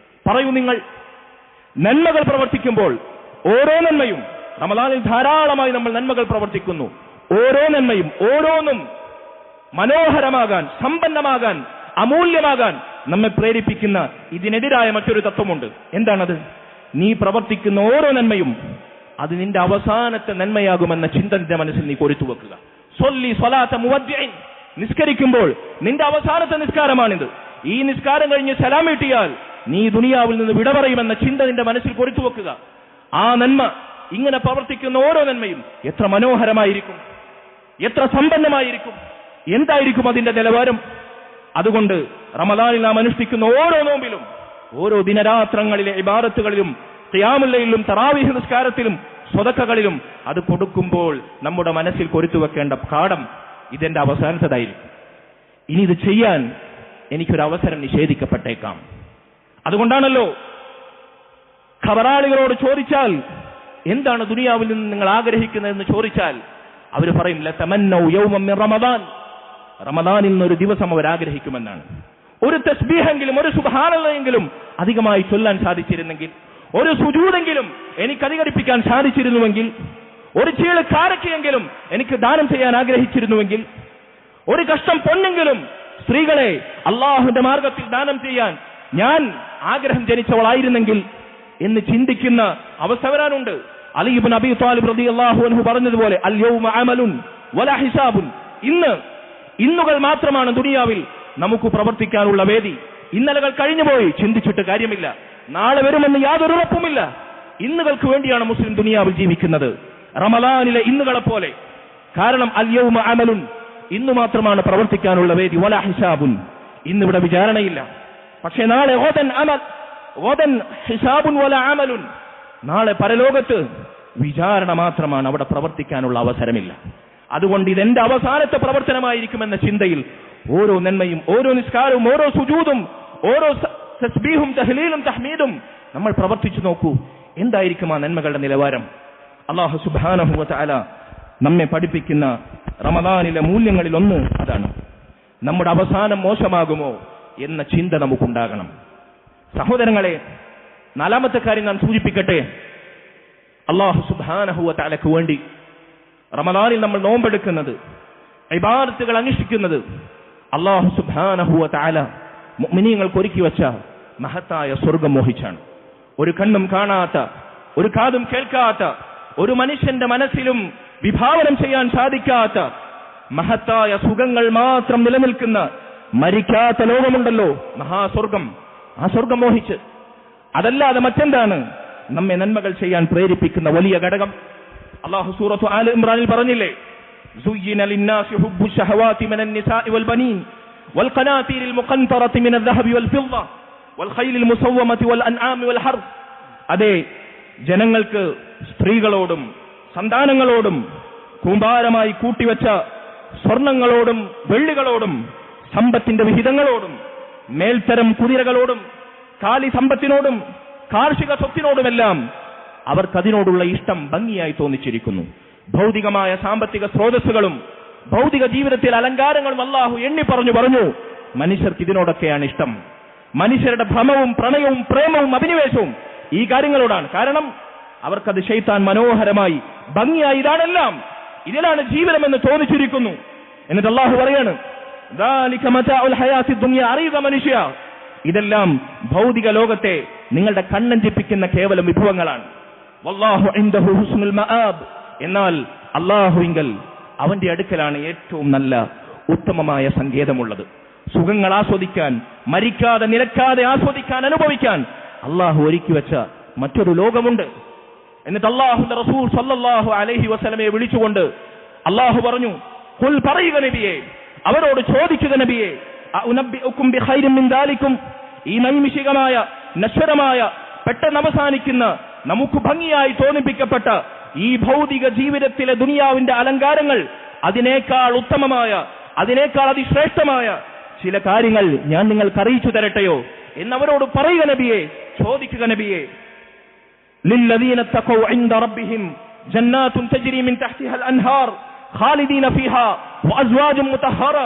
പറയൂ നിങ്ങൾ. നന്മകൾ പ്രവർത്തിക്കുമ്പോൾ ഓരോ നന്മയും, റമദാനിൽ ധാരാളമായി നമ്മൾ നന്മകൾ പ്രവർത്തിക്കുന്നു, ഓരോ നന്മയും ഓരോന്നും മനോഹരമാകാൻ, സമ്പന്നമാകാൻ, അമൂല്യമാകാൻ നമ്മെ പ്രേരിപ്പിക്കുന്ന ഇതിനെതിരായ മറ്റൊരു തത്വമുണ്ട്. എന്താണത്? നീ പ്രവർത്തിക്കുന്ന ഓരോ നന്മയും അത് നിന്റെ അവസാനത്തെ നന്മയാകുമെന്ന ചിന്ത നിന്റെ മനസ്സിൽ നീ കൊരുത്തു വെക്കുക. സ്വല്ലി സ്വലാത്ത മുവദ്ദിഇൻ, നിസ്കരിക്കുമ്പോൾ നിന്റെ അവസാനത്തെ നിസ്കാരമാണിത്. ഈ നിസ്കാരം കഴിഞ്ഞ് സലാം വീട്ടിയാൽ നീ ദുനിയാവിൽ നിന്ന് വിട പറയുമെന്ന ചിന്ത നിന്റെ മനസ്സിൽ കൊരുത്തു വെക്കുക. ആ നന്മ, ഇങ്ങനെ പ്രവർത്തിക്കുന്ന ഓരോ നന്മയും എത്ര മനോഹരമായിരിക്കും, എത്ര സമ്പന്നമായിരിക്കും, എന്തായിരിക്കും അതിന്റെ നിലവാരം? അതുകൊണ്ട് റമദാനിൽ നാം അനുഷ്ഠിക്കുന്ന ഓരോ നോമ്പിലും, ഓരോ ദിനരാത്രങ്ങളിലെ ഇബാദത്തുകളിലും, ഖിയാമുൽ ലൈലിലും, തറാവീഹ് നിസ്കാരത്തിലും, സ്വതക്കകളിലും അത് കൊടുക്കുമ്പോൾ നമ്മുടെ മനസ്സിൽ കൊരുത്തു വെക്കേണ്ട പാഠം, ഇതെന്റെ അവസാനത്തേതായിരിക്കും. ഇനി ഇത് ചെയ്യാൻ എനിക്കൊരു അവസരം നിഷേധിക്കപ്പെട്ടേക്കാം. അതുകൊണ്ടാണല്ലോ ഖബറാളികളോട് ചോദിച്ചാൽ, എന്താണ് ദുനിയാവിൽ നിന്ന് നിങ്ങൾ ആഗ്രഹിക്കുന്നതെന്ന് ചോദിച്ചാൽ അവർ പറയും, ലതമന്നൗ യൗമൻ മിൻ റമദാൻ, റമദാനിൽ നിന്നൊരു ദിവസം അവർ ആഗ്രഹിക്കുമെന്നാണ്. ഒരു തസ്ബീഹെങ്കിലും, ഒരു സുബ്ഹാനല്ലാഹെങ്കിലും അധികമായി ചൊല്ലാൻ സാധിച്ചിരുന്നെങ്കിൽ, ഒരു സുജൂദെങ്കിലും എനിക്ക് അധികരിപ്പിക്കാൻ സാധിച്ചിരുന്നുവെങ്കിൽ, ഒരു ചീള് കാരക്കയെങ്കിലും എനിക്ക് ദാനം ചെയ്യാൻ ആഗ്രഹിച്ചിരുന്നുവെങ്കിൽ, ഒരു കഷ്ടം പൊന്നെങ്കിലും സ്ത്രീകളെ അള്ളാഹുവിന്റെ മാർഗത്തിൽ ദാനം ചെയ്യാൻ ഞാൻ ആഗ്രഹം ജനിച്ചവളായിരുന്നെങ്കിൽ എന്ന് ചിന്തിക്കുന്ന അവസ്ഥ വരാനുണ്ട്. അലി ഇബ്നു അബീ ത്വാലിബ് റളിയല്ലാഹു അൻഹു പറഞ്ഞതുപോലെ, അൽ യൗമ അമലുൻ വലാ ഹിസാബുൻ, ഇന്നുകൾ മാത്രമാണ് ദുനിയാവിൽ നമുക്ക് പ്രവർത്തിക്കാനുള്ള വേദി. ഇന്നലകൾ കഴിഞ്ഞുപോയി, ചിന്തിച്ചിട്ട് കാര്യമില്ല. നാളെ വരുമെന്ന് യാതൊരു ഉറപ്പുമില്ല. ഇന്നുകൾക്ക് വേണ്ടിയാണ് മുസ്ലിം ദുനിയാവിൽ ജീവിക്കുന്നത്, റമദാനിലെ ഇന്നുകളെ പോലെ. കാരണം അൽ യൗമ അമലുൻ, ഇന്ന് മാത്രമാണ് പ്രവർത്തിക്കാനുള്ള വേദി, വലാ ഹിസാബുൻ, ഇന്നിവിടെ വിചാരണയില്ല. പക്ഷെ നാളെ ഹിസാബുൻ വല അമലുൻ, നാളെ പരലോകത്ത് വിചാരണ മാത്രമാണ്, അവിടെ പ്രവർത്തിക്കാനുള്ള അവസരമില്ല. അതുകൊണ്ട് ഇതെന്റെ അവസാനത്തെ പ്രവർത്തനമായിരിക്കുമെന്ന ചിന്തയിൽ ഓരോ നന്മയും, ഓരോ നിസ്കാരവും, ഓരോ സുജൂദും, ഓരോ തസ്ബീഹും തഹ്ലീലും തഹ്മീദും നമ്മൾ പ്രവർത്തിച്ചു നോക്കൂ. എന്തായിരിക്കും ആ നന്മകളുടെ നിലവാരം? അല്ലാഹു സുബ്ഹാനഹു വ തആല നമ്മെ പഠിപ്പിക്കുന്ന റമദാനിലെ മൂല്യങ്ങളിൽ ഒന്ന് അതാണ്. നമ്മുടെ അവസാനം മോശമാകുമോ എന്ന ചിന്ത നമുക്കുണ്ടാകണം. സഹോദരങ്ങളെ, നാലാമത്തെ കാര്യം ഞാൻ സൂചിപ്പിക്കട്ടെ. അല്ലാഹു സുബ്ഹാനഹു വ തആലക്ക് വേണ്ടി റമദാനിൽ നമ്മൾ നോമ്പെടുക്കുന്നത്, ഇബാദത്തുകൾ അനുഷ്ഠിക്കുന്നത്, അല്ലാഹു സുബ്ഹാനഹു വ തആല മുഅ്മിനീങ്ങൾക്ക് ഒരുക്കി വെച്ച മഹത്തായ സ്വർഗം മോഹിച്ചാണ്. ഒരു കണ്ണും കാണാത്ത, ഒരു കാതും കേൾക്കാത്ത, ഒരു മനുഷ്യന്റെ മനസ്സിലും വിഭാവനം ചെയ്യാൻ സാധിക്കാത്ത മഹത്തായ സുഖങ്ങൾ മാത്രം നിലനിൽക്കുന്ന മരിക്കാത്ത ലോകമുണ്ടല്ലോ, മഹാസ്വർഗം. ആ സ്വർഗം മോഹിച്ച്, അതല്ലാതെ മറ്റെന്താണ് നമ്മെ നന്മകൾ ചെയ്യാൻ പ്രേരിപ്പിക്കുന്ന വലിയ ഘടകം? അല്ലാഹു സൂറത്തു ആല ഇംറാനിൽ പറഞ്ഞില്ലേ, സുയ്യിന ലിന്നാസി ഹുബ്ബു ശഹവാതി മിനൻ നിസാഇ വൽ ബനീൻ വൽ ഖനാതീരിൽ മുഖന്തറതി മിനൽ ദഹബി വൽ ഫിദ്ദ വൽ ഖൈലിൽ മുസവ്വമതി വൽ അൻആമി വൽ ഹർബ്. അതെ, ജനങ്ങൾക്ക് സ്ത്രീകളോടും സന്താനങ്ങളോടും കൂമ്പാരമായി കൂട്ടിവെച്ച സ്വർണങ്ങളോടും വെള്ളികളോടും സമ്പത്തിന്റെ വിഹിതങ്ങളോടും മേൽത്തരം കുതിരകളോടും കാലി സമ്പത്തിനോടും കാർഷിക സ്വത്തിനോടുമെല്ലാം അവർക്കതിനോടുള്ള ഇഷ്ടം ഭംഗിയായി തോന്നിച്ചിരിക്കുന്നു. ഭൗതികമായ സാമ്പത്തിക സ്രോതസ്സുകളും ഭൗതിക ജീവിതത്തിൽ അലങ്കാരങ്ങളും അല്ലാഹു എണ്ണി പറഞ്ഞു മനുഷ്യർക്ക് ഇതിനോടൊക്കെയാണ് ഇഷ്ടം. മനുഷ്യരുടെ ഭ്രമവും പ്രണയവും പ്രേമവും അഭിനിവേശവും ഈ കാര്യങ്ങളോടാണ്. കാരണം അവർക്കത് ശൈത്താൻ മനോഹരമായി ഭംഗിയായി ഇതാണെല്ലാം, ഇതിലാണ് ജീവിതമെന്ന് തോന്നിച്ചിരിക്കുന്നു. എന്നിട്ട് അല്ലാഹു പറയാണ്, ദാലിക മതാഉൽ ഹയാത്തിദ് ദുനിയ, അറിയുക മനുഷ്യ, ഇതെല്ലാം ഭൗതിക ലോകത്തെ നിങ്ങളുടെ കണ്ണഞ്ചിപ്പിക്കുന്ന കേവലം വിഭവങ്ങളാണ്. വല്ലാഹു ഇൻദഹു ഹുസ്നുൽ മആബ്, എന്നാൽ അല്ലാഹുവിങ്കൽ അവന്റെ അടുക്കലാണ് ഏറ്റവും നല്ല ഉത്തമമായ സങ്കേതമുള്ളത്. സുഖങ്ങൾ ആസ്വദിക്കാൻ, മരിക്കാതെ നിലക്കാതെ ആസ്വദിക്കാൻ, അനുഭവിക്കാൻ അല്ലാഹു ഒരുക്കി വെച്ച മറ്റൊരു ലോകമുണ്ട്. എന്നിട്ട് അല്ലാഹുവിന്റെ റസൂൽ സല്ലല്ലാഹു അലൈഹി വസല്ലമയെ വിളിച്ചുകൊണ്ട് അല്ലാഹു പറഞ്ഞു, ഖുൽ, പറയുക നബിയെ, അവരോട് ചോദിക്കുക നബിയെ, അഉനബ്ബിഉകും ബിഖൈരിൻ മിൻ ദാലികും, ഈ നൈമിഷികമായ നശ്വരമായ പെട്ടെന്ന് അവസാനിക്കുന്ന നമുക്ക് ഭംഗിയായി തോന്നിപ്പിക്കപ്പെട്ട ഈ ഭൗതിക ജീവിതത്തിലെ ദുനിയാവിന്റെ അലങ്കാരങ്ങൾ, അതിനേക്കാൾ ഉത്തമമായ, അതിനേക്കാൾ അതിശ്രേഷ്ഠമായ ചില കാര്യങ്ങൾ ഞാൻ നിങ്ങൾക്ക് അറിയിച്ചു തരട്ടെയോ എന്നവരോട് പറയുക നബിയെ, ചോദിക്കുക നബിയെ. ലില്ലദീന തഖൗ ഇൻദ റബ്ബിഹിം ജന്നാത്തുൻ തജ്രി മിൻ തഹ്തിഹാൽ അൻഹാർ ഖാലിദീന ഫീഹാ വഅസ്വാജും മുതഹ്ഹറ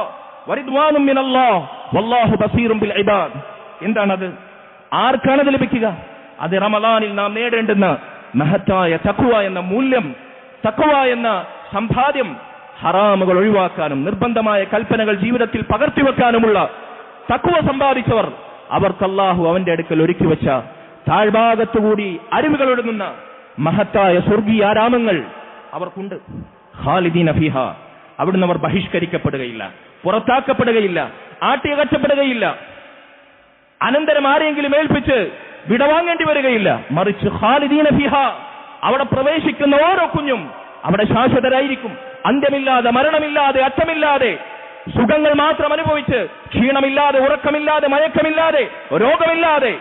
വറിദ്വാനും മിനല്ലാഹ് വല്ലാഹു ബസീറും ബിൽ ഇബാദ്. എന്താണത്? ആർക്കാണത് ലഭിക്കുക? അത് റമളാനിൽ നാം നേടേണ്ടുന്ന മഹത്തായ തഖ്വ എന്ന മൂല്യം, തഖ്വ എന്ന സമ്പാദ്യം, ഹറാമുകൾ ഒഴിവാക്കാനും നിർബന്ധമായ കൽപ്പനകൾ ജീവിതത്തിൽ പകർത്തിവെക്കാനുമുള്ള തഖ്വ സമ്പാദിച്ചവർ, അവർക്ക് അല്ലാഹു അവന്റെ അടുക്കൽ ഒരുക്കി വെച്ച താഴ്ഭാഗത്തുകൂടി അരുവികൾ ഒഴുകുന്ന മഹത്തായ സ്വർഗീയ ആരാമങ്ങൾ അവർക്കുണ്ട്. ഖാലിദീന ഫീഹാ, അവിടുന്ന് അവർ ബഹിഷ്കരിക്കപ്പെടുകയില്ല, പുറത്താക്കപ്പെടുകയില്ല, ആട്ടിയകറ്റപ്പെടുകയില്ല, അനന്തരം ആരെങ്കിലും ഏൽപ്പിച്ച് വിടവാങ്ങേണ്ടി വരികയില്ല. മറിച്ച് ഖാലിദീന ഫീഹാ, അവിടെ പ്രവേശിക്കുന്ന ഓരോ കുഞ്ഞും അവിടെ ശാശ്വതരായിരിക്കും. അന്ത്യമില്ലാതെ, മരണമില്ലാതെ, അറ്റമില്ലാതെ, സുഖങ്ങൾ മാത്രം അനുഭവിച്ച് ക്ഷീണമില്ലാതെ, ഉറക്കമില്ലാതെ, മയക്കമില്ലാതെ, രോഗമില്ലാതെ,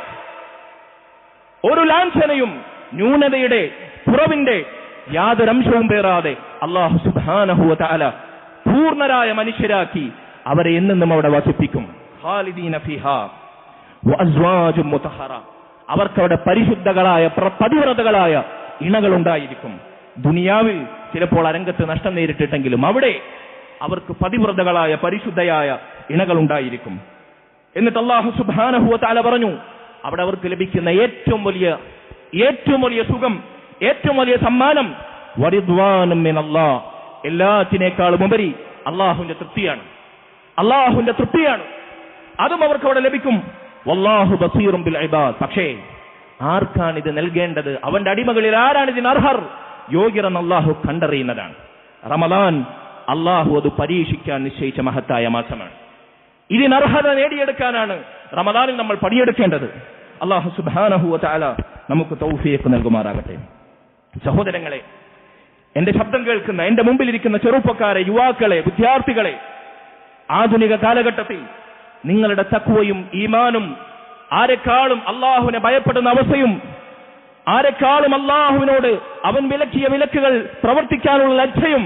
ഒരു ലാഞ്ചനയും ന്യൂനതയുടെ കുറവിന്റെ യാതൊരംശവും പേറാതെ അല്ലാഹു സുബ്ഹാനഹു വ തആല പൂർണ്ണരായ മനുഷ്യരാക്കി അവരെ എന്നെന്നും അവിടെ വസിപ്പിക്കും. ഖാലിദീന ഫീഹാ വഅസ്വാജും മുതഹ്ഹറ, അവർക്കവിടെ പരിശുദ്ധകളായ പതിവ്രതകളായ ഇണകളുണ്ടായിരിക്കും. ദുനിയാവിൽ ചിലപ്പോൾ അരംഗത്ത് നഷ്ടം നേരിട്ടിട്ടെങ്കിലും അവിടെ അവർക്ക് പതിവ്രതകളായ പരിശുദ്ധയായ ഇണകളുണ്ടായിരിക്കും. എന്നിട്ട് അല്ലാഹു സുബ്ഹാനഹു വ തആല പറഞ്ഞു, അവിടെ അവർക്ക് ലഭിക്കുന്ന ഏറ്റവും വലിയ സുഖം, ഏറ്റവും വലിയ സമ്മാനം വറിദ്വാനും മിനല്ലാഹ്, എല്ലാത്തിനേക്കാളും ഉപരി അല്ലാഹുവിന്റെ തൃപ്തിയാണ്. അല്ലാഹുവിന്റെ തൃപ്തിയാണ്, അതും അവർക്ക് അവിടെ ലഭിക്കും. വല്ലാഹു ബസീറും ബിൽ ഇബാദ്. പക്ഷേ ആർക്കാണ് ഇത് നൽകേണ്ടത്? അവന്റെ അടിമകളിൽ ആരാണ് ഇതിന് അർഹർ? യോഗ്യരെന്ന് അല്ലാഹു കണ്ടറിയുന്നതാണ്. റമളാൻ അല്ലാഹു അത് പരീക്ഷിക്കാൻ നിശ്ചയിച്ച മഹത്തായ മാസമാണ്. ഇതിന് അർഹത നേടിയെടുക്കാനാണ് റമളാനിൽ നമ്മൾ പണിയെടുക്കേണ്ടത്. അല്ലാഹു സുബ്ഹാനഹു വ തആല നമുക്ക് തൗഫീഖ് നൽകുമാറാകട്ടെ. സഹോദരങ്ങളെ, എന്റെ ശബ്ദം കേൾക്കുന്ന, എന്റെ മുമ്പിലിരിക്കുന്ന ചെറുപ്പക്കാരെ, യുവാക്കളെ, വിദ്യാർത്ഥികളെ, ആധുനിക കാലഘട്ടത്തിൽ നിങ്ങളുടെ തഖ്വയും ഈമാനും ആരെക്കാളും അള്ളാഹുവിനെ ഭയപ്പെടുന്ന അവസ്ഥയും ആരെക്കാളും അള്ളാഹുവിനോട് അവൻ വിലക്കിയ വിലക്കുകൾ പ്രവർത്തിക്കാനുള്ള ലജ്ജയും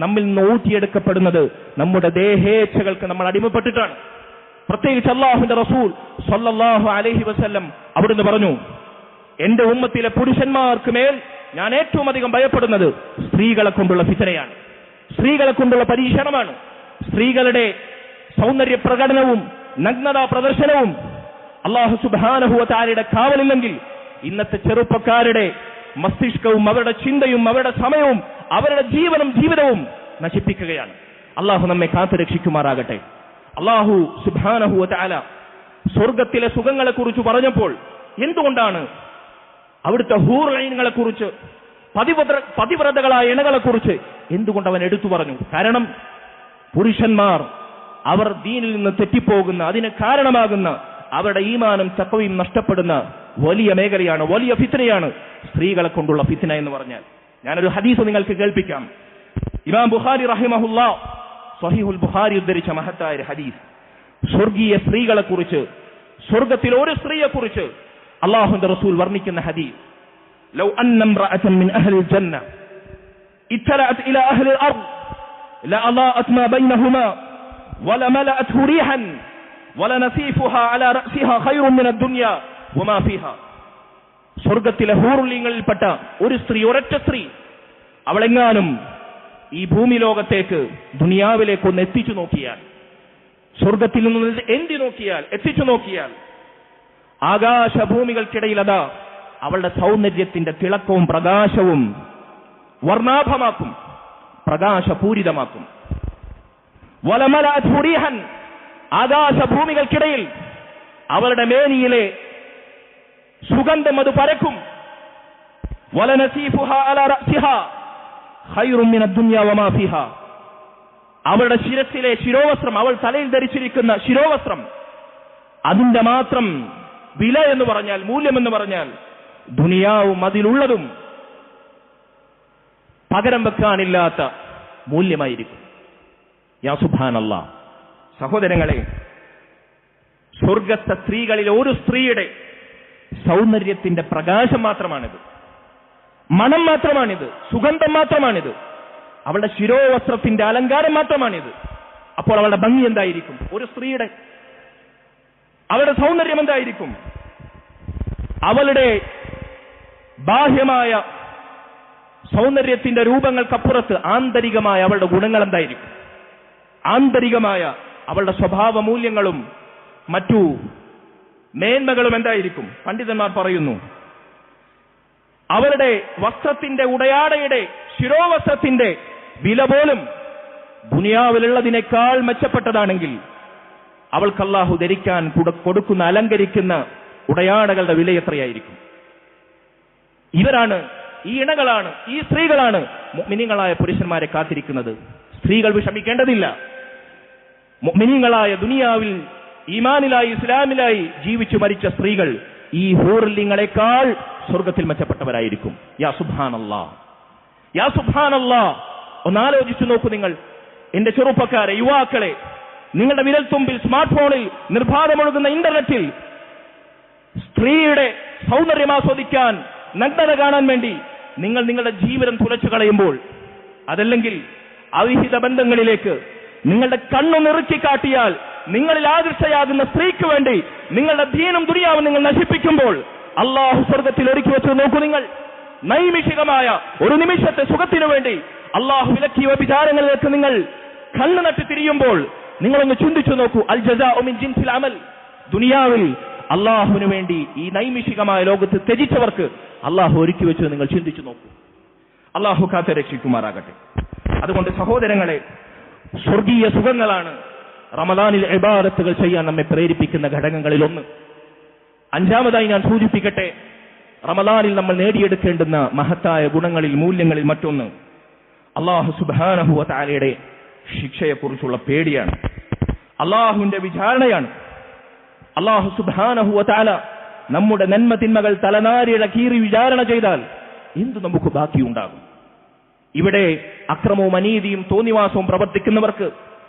നമ്മിൽ നിന്ന് ഊറ്റിയെടുക്കപ്പെടുന്നത് നമ്മുടെ ദേഹേച്ഛകൾക്ക് നമ്മൾ അടിമപ്പെട്ടിട്ടാണ്. പ്രത്യേകിച്ച് അള്ളാഹുവിന്റെ റസൂൽ സ്വല്ലല്ലാഹു അലൈഹി വസല്ലം അവിടുന്ന് പറഞ്ഞു, എന്റെ ഉമ്മത്തിലെ പുരുഷന്മാർക്ക് മേൽ ഞാൻ ഏറ്റവും അധികം ഭയപ്പെടുന്നത് സ്ത്രീകളെ കൊണ്ടുള്ള ഫിത്നയാണ്, സ്ത്രീകളെ കൊണ്ടുള്ള പരീക്ഷണമാണ്. സ്ത്രീകളുടെ സൗന്ദര്യ പ്രകടനവും നഗ്നതാ പ്രദർശനവും അല്ലാഹു സുബ്ഹാനഹു വ തആലയുടെ കാവലില്ലെങ്കിൽ ഇന്നത്തെ ചെറുപ്പക്കാരുടെ മസ്തിഷ്കവും അവരുടെ ചിന്തയും അവരുടെ സമയവും അവരുടെ ജീവിതവും നശിപ്പിക്കുകയാണ്. അള്ളാഹു നമ്മെ കാത്തുരക്ഷിക്കുമാറാകട്ടെ. അള്ളാഹു സുബ്ഹാനഹു വ തആല സ്വർഗത്തിലെ സുഖങ്ങളെക്കുറിച്ച് പറഞ്ഞപ്പോൾ എന്തുകൊണ്ടാണ് അവിടുത്തെ ഹൂർ ഐനുകളെ കുറിച്ച്, പതിവ്രതകളായ ഇണകളെക്കുറിച്ച് എന്തുകൊണ്ട് അവൻ എടുത്തു പറഞ്ഞു? കാരണം പുരുഷന്മാർ അവർ ദീനിൽ നിന്ന് തെറ്റിപ്പോകുന്ന, അതിന് കാരണമാകുന്ന അവരുടെ ഈമാനും തഖ്വയും നഷ്ടപ്പെടുന്ന വലിയ മേഖലയാണ്, വലിയ ഫിത്നയാണ് സ്ത്രീകളെ കൊണ്ടുള്ള ഫിത്ന എന്ന് പറഞ്ഞാൽ. ഞാനൊരു ഹദീസ് നിങ്ങൾക്ക് കേൾപ്പിക്കാം. ഇമാം ബുഖാരി റഹിമഹുല്ലാ സ്വഹീഹുൽ ബുഖാരി ഉദ്ധരിച്ച മഹത്തായ ഒരു ഹദീസ്. സ്വർഗീയ സ്ത്രീകളെ കുറിച്ച്, സ്വർഗത്തിൽ ഒരു സ്ത്രീയെ കുറിച്ച് അല്ലാഹുവിന്റെ റസൂൽ വർണ്ണിക്കുന്ന ഹദീസ്. ലൗ അന്ന ഇംറഅതൻ മിൻ അഹ്ലിൽ ജന്ന ഇത്തലഅത് ഇലാ അഹ്ലിൽ അർദ് ലഅളാഅത് മാ ബൈനഹുമാ വലമലഅത്ഹു റീഹൻ വലനസീഫുഹാ അലാ റഅസിഹാ ഖൈറുൻ മിനദ് ദുനിയ വമാ ഫീഹാ. സ്വർഗത്തിലെ ഹൂറുലിങ്ങളിൽപ്പെട്ട ഒരു സ്ത്രീ, ഒരൊറ്റ സ്ത്രീ, അവളെങ്ങാനും ഈ ഭൂമി ലോകത്തേക്ക്, ദുനിയാവിലേക്ക് ഒന്ന് എത്തിച്ചു നോക്കിയാൽ, സ്വർഗത്തിൽ നിന്ന് എത്തിച്ചു നോക്കിയാൽ ആകാശഭൂമികൾക്കിടയിൽ അതാ അവളുടെ സൗന്ദര്യത്തിന്റെ തിളക്കവും പ്രകാശവും വർണ്ണാഭമാക്കും, പ്രകാശപൂരിതമാക്കും. വലമലഅത്ഹു റീഹൻ, ആകാശഭൂമികൾക്കിടയിൽ അവളുടെ മേനിയിലെ സുഗന്ധം അത് പരക്കും. വലനസീഫുഹാ അലാ റഅസിഹാ ഖൈറുൻ മിനദ് ദുനിയ വമാ ഫീഹാ. അവളുടെ ശിരസിലെ ശിരോവസ്ത്രം, അവൾ തലയിൽ ധരിച്ചിരിക്കുന്ന ശിരോവസ്ത്രം, അതിന്റെ മാത്രം വില എന്ന് പറഞ്ഞാൽ, മൂല്യം എന്ന് പറഞ്ഞാൽ ദുനിയാവും അതിലുള്ളതും പകരം വെക്കാനില്ലാത്ത മൂല്യമായിരിക്കും. യാ സുബ്ഹാനല്ലാഹ്. സഹോദരങ്ങളെ, സ്വർഗത്തെ സ്ത്രീകളിൽ ഒരു സ്ത്രീയുടെ സൗന്ദര്യത്തിന്റെ പ്രകാശം മാത്രമാണിത്, മണം മാത്രമാണിത്, സുഗന്ധം മാത്രമാണിത്, അവളുടെ ശിരോവസ്ത്രത്തിന്റെ അലങ്കാരം മാത്രമാണിത്. അപ്പോൾ അവളുടെ ഭംഗി എന്തായിരിക്കും? ഒരു സ്ത്രീയുടെ അവളുടെ സൗന്ദര്യം എന്തായിരിക്കും? അവളുടെ ബാഹ്യമായ സൗന്ദര്യത്തിന്റെ രൂപങ്ങൾക്കപ്പുറത്ത് ആന്തരികമായ അവളുടെ ഗുണങ്ങൾ എന്തായിരിക്കും? ആന്തരികമായ അവളുടെ സ്വഭാവ മൂല്യങ്ങളും മറ്റു മേന്മകളും എന്തായിരിക്കും? പണ്ഡിതന്മാർ പറയുന്നു, അവരുടെ വസ്ത്രത്തിന്റെ, ഉടയാടയുടെ, ശിരോവസ്ത്രത്തിന്റെ വില പോലും ദുനിയാവിലുള്ളതിനേക്കാൾ മെച്ചപ്പെട്ടതാണെങ്കിൽ അവൾക്ക് അല്ലാഹു ധരിക്കാൻ കൊടുക്കുന്ന, അലങ്കരിക്കുന്ന ഉടയാടകളുടെ വില എത്രയായിരിക്കും? ഇവരാണ്, ഈ ഇണകളാണ്, ഈ സ്ത്രീകളാണ് മുഅ്മിനീങ്ങളായ പുരുഷന്മാരെ കാത്തിരിക്കുന്നത്. സ്ത്രീകൾ വിഷമിക്കേണ്ടതില്ല. മുഅ്മിനീങ്ങളായ ദുനിയാവിൽ ഈമാനിലായി, ഇസ്ലാമിലായി ജീവിച്ചു മരിച്ച സ്ത്രീകൾ ഈ ഹൂറുലിങ്ങളെക്കാൾ സ്വർഗത്തിൽ മെച്ചപ്പെട്ടവരായിരിക്കും. യാ സുബ്ഹാനല്ലാഹ്, യാ സുബ്ഹാനല്ലാഹ്. ഒന്നാലോചിച്ചു നോക്കൂ നിങ്ങൾ, എന്റെ ചെറുപ്പക്കാരെ, യുവാക്കളെ, നിങ്ങളുടെ വിരൽത്തുമ്പിൽ, സ്മാർട്ട് ഫോണിൽ, നിർബാധമൊഴുകുന്ന ഇന്റർനെറ്റിൽ സ്ത്രീയുടെ സൗന്ദര്യം ആസ്വദിക്കാൻ, നഗ്നത കാണാൻ വേണ്ടി നിങ്ങൾ നിങ്ങളുടെ ജീവിതം തുലച്ചു കളയുമ്പോൾ, അതല്ലെങ്കിൽ അവിഹിത ബന്ധങ്ങളിലേക്ക് നിങ്ങളുടെ കണ്ണൊന്നിറുക്കി കാട്ടിയാൽ നിങ്ങളിൽ ആകർഷയാകുന്ന സ്ത്രീക്ക് വേണ്ടി നിങ്ങളുടെ ദീനും ദുനിയാവും നിങ്ങൾ നശിപ്പിക്കുമ്പോൾ അല്ലാഹു സ്വർഗത്തിൽ ഒരുക്കി വെച്ചു നോക്കൂ നിങ്ങൾ. നൈമിഷികമായ ഒരു നിമിഷത്തെ സുഖത്തിനു വേണ്ടി അല്ലാഹു വിലക്കിയ വിചാരങ്ങളിലേക്ക് നിങ്ങൾ കണ്ണു നട്ടി തിരിയുമ്പോൾ നിങ്ങളൊന്ന് ചിന്തിച്ചു നോക്കൂ. അൽ ജസാഉ മിൻ ജിൻസിൽ അമൽ. ദുനിയാവിൽ അല്ലാഹുവിന് വേണ്ടി ഈ നൈമിഷികമായ ലോകത്ത് ത്യജിച്ചവർക്ക് അല്ലാഹു ഒരുക്കി വെച്ചു നിങ്ങൾ ചിന്തിച്ചു നോക്കൂ. അല്ലാഹു കാത്ത് രക്ഷിക്കുമാറാകട്ടെ. അതുകൊണ്ട് സഹോദരങ്ങളെ, സ്വർഗീയ സുഖങ്ങളാണ് റമദാനിൽ ഇബാദത്തുകൾ ചെയ്യാൻ നമ്മെ പ്രേരിപ്പിക്കുന്ന ഘടകങ്ങളിൽ ഒന്ന്. അഞ്ചാമതായി ഞാൻ സൂചിപ്പിക്കട്ടെ, റമദാനിൽ നമ്മൾ നേടിയെടുക്കേണ്ടുന്ന മഹത്തായ ഗുണങ്ങളിൽ, മൂല്യങ്ങളിൽ മറ്റൊന്ന് അല്ലാഹു സുബ്ഹാനഹു വ തആലയുടെ ശിക്ഷയെക്കുറിച്ചുള്ള പേടിയാണ്, അല്ലാഹുവിന്റെ വിചാരണയാണ്. അല്ലാഹു സുബ്ഹാനഹു വ തആല നമ്മുടെ നന്മ തിന്മകൾ തലനാരിഴ കീറി വിചാരണ ചെയ്താൽ എന്തു നമുക്ക് ബാക്കിയുണ്ടാകും? ഇവിടെ അക്രമവും അനീതിയും തോന്നിവാസവും പ്രവർത്തിക്കുന്നവർക്ക്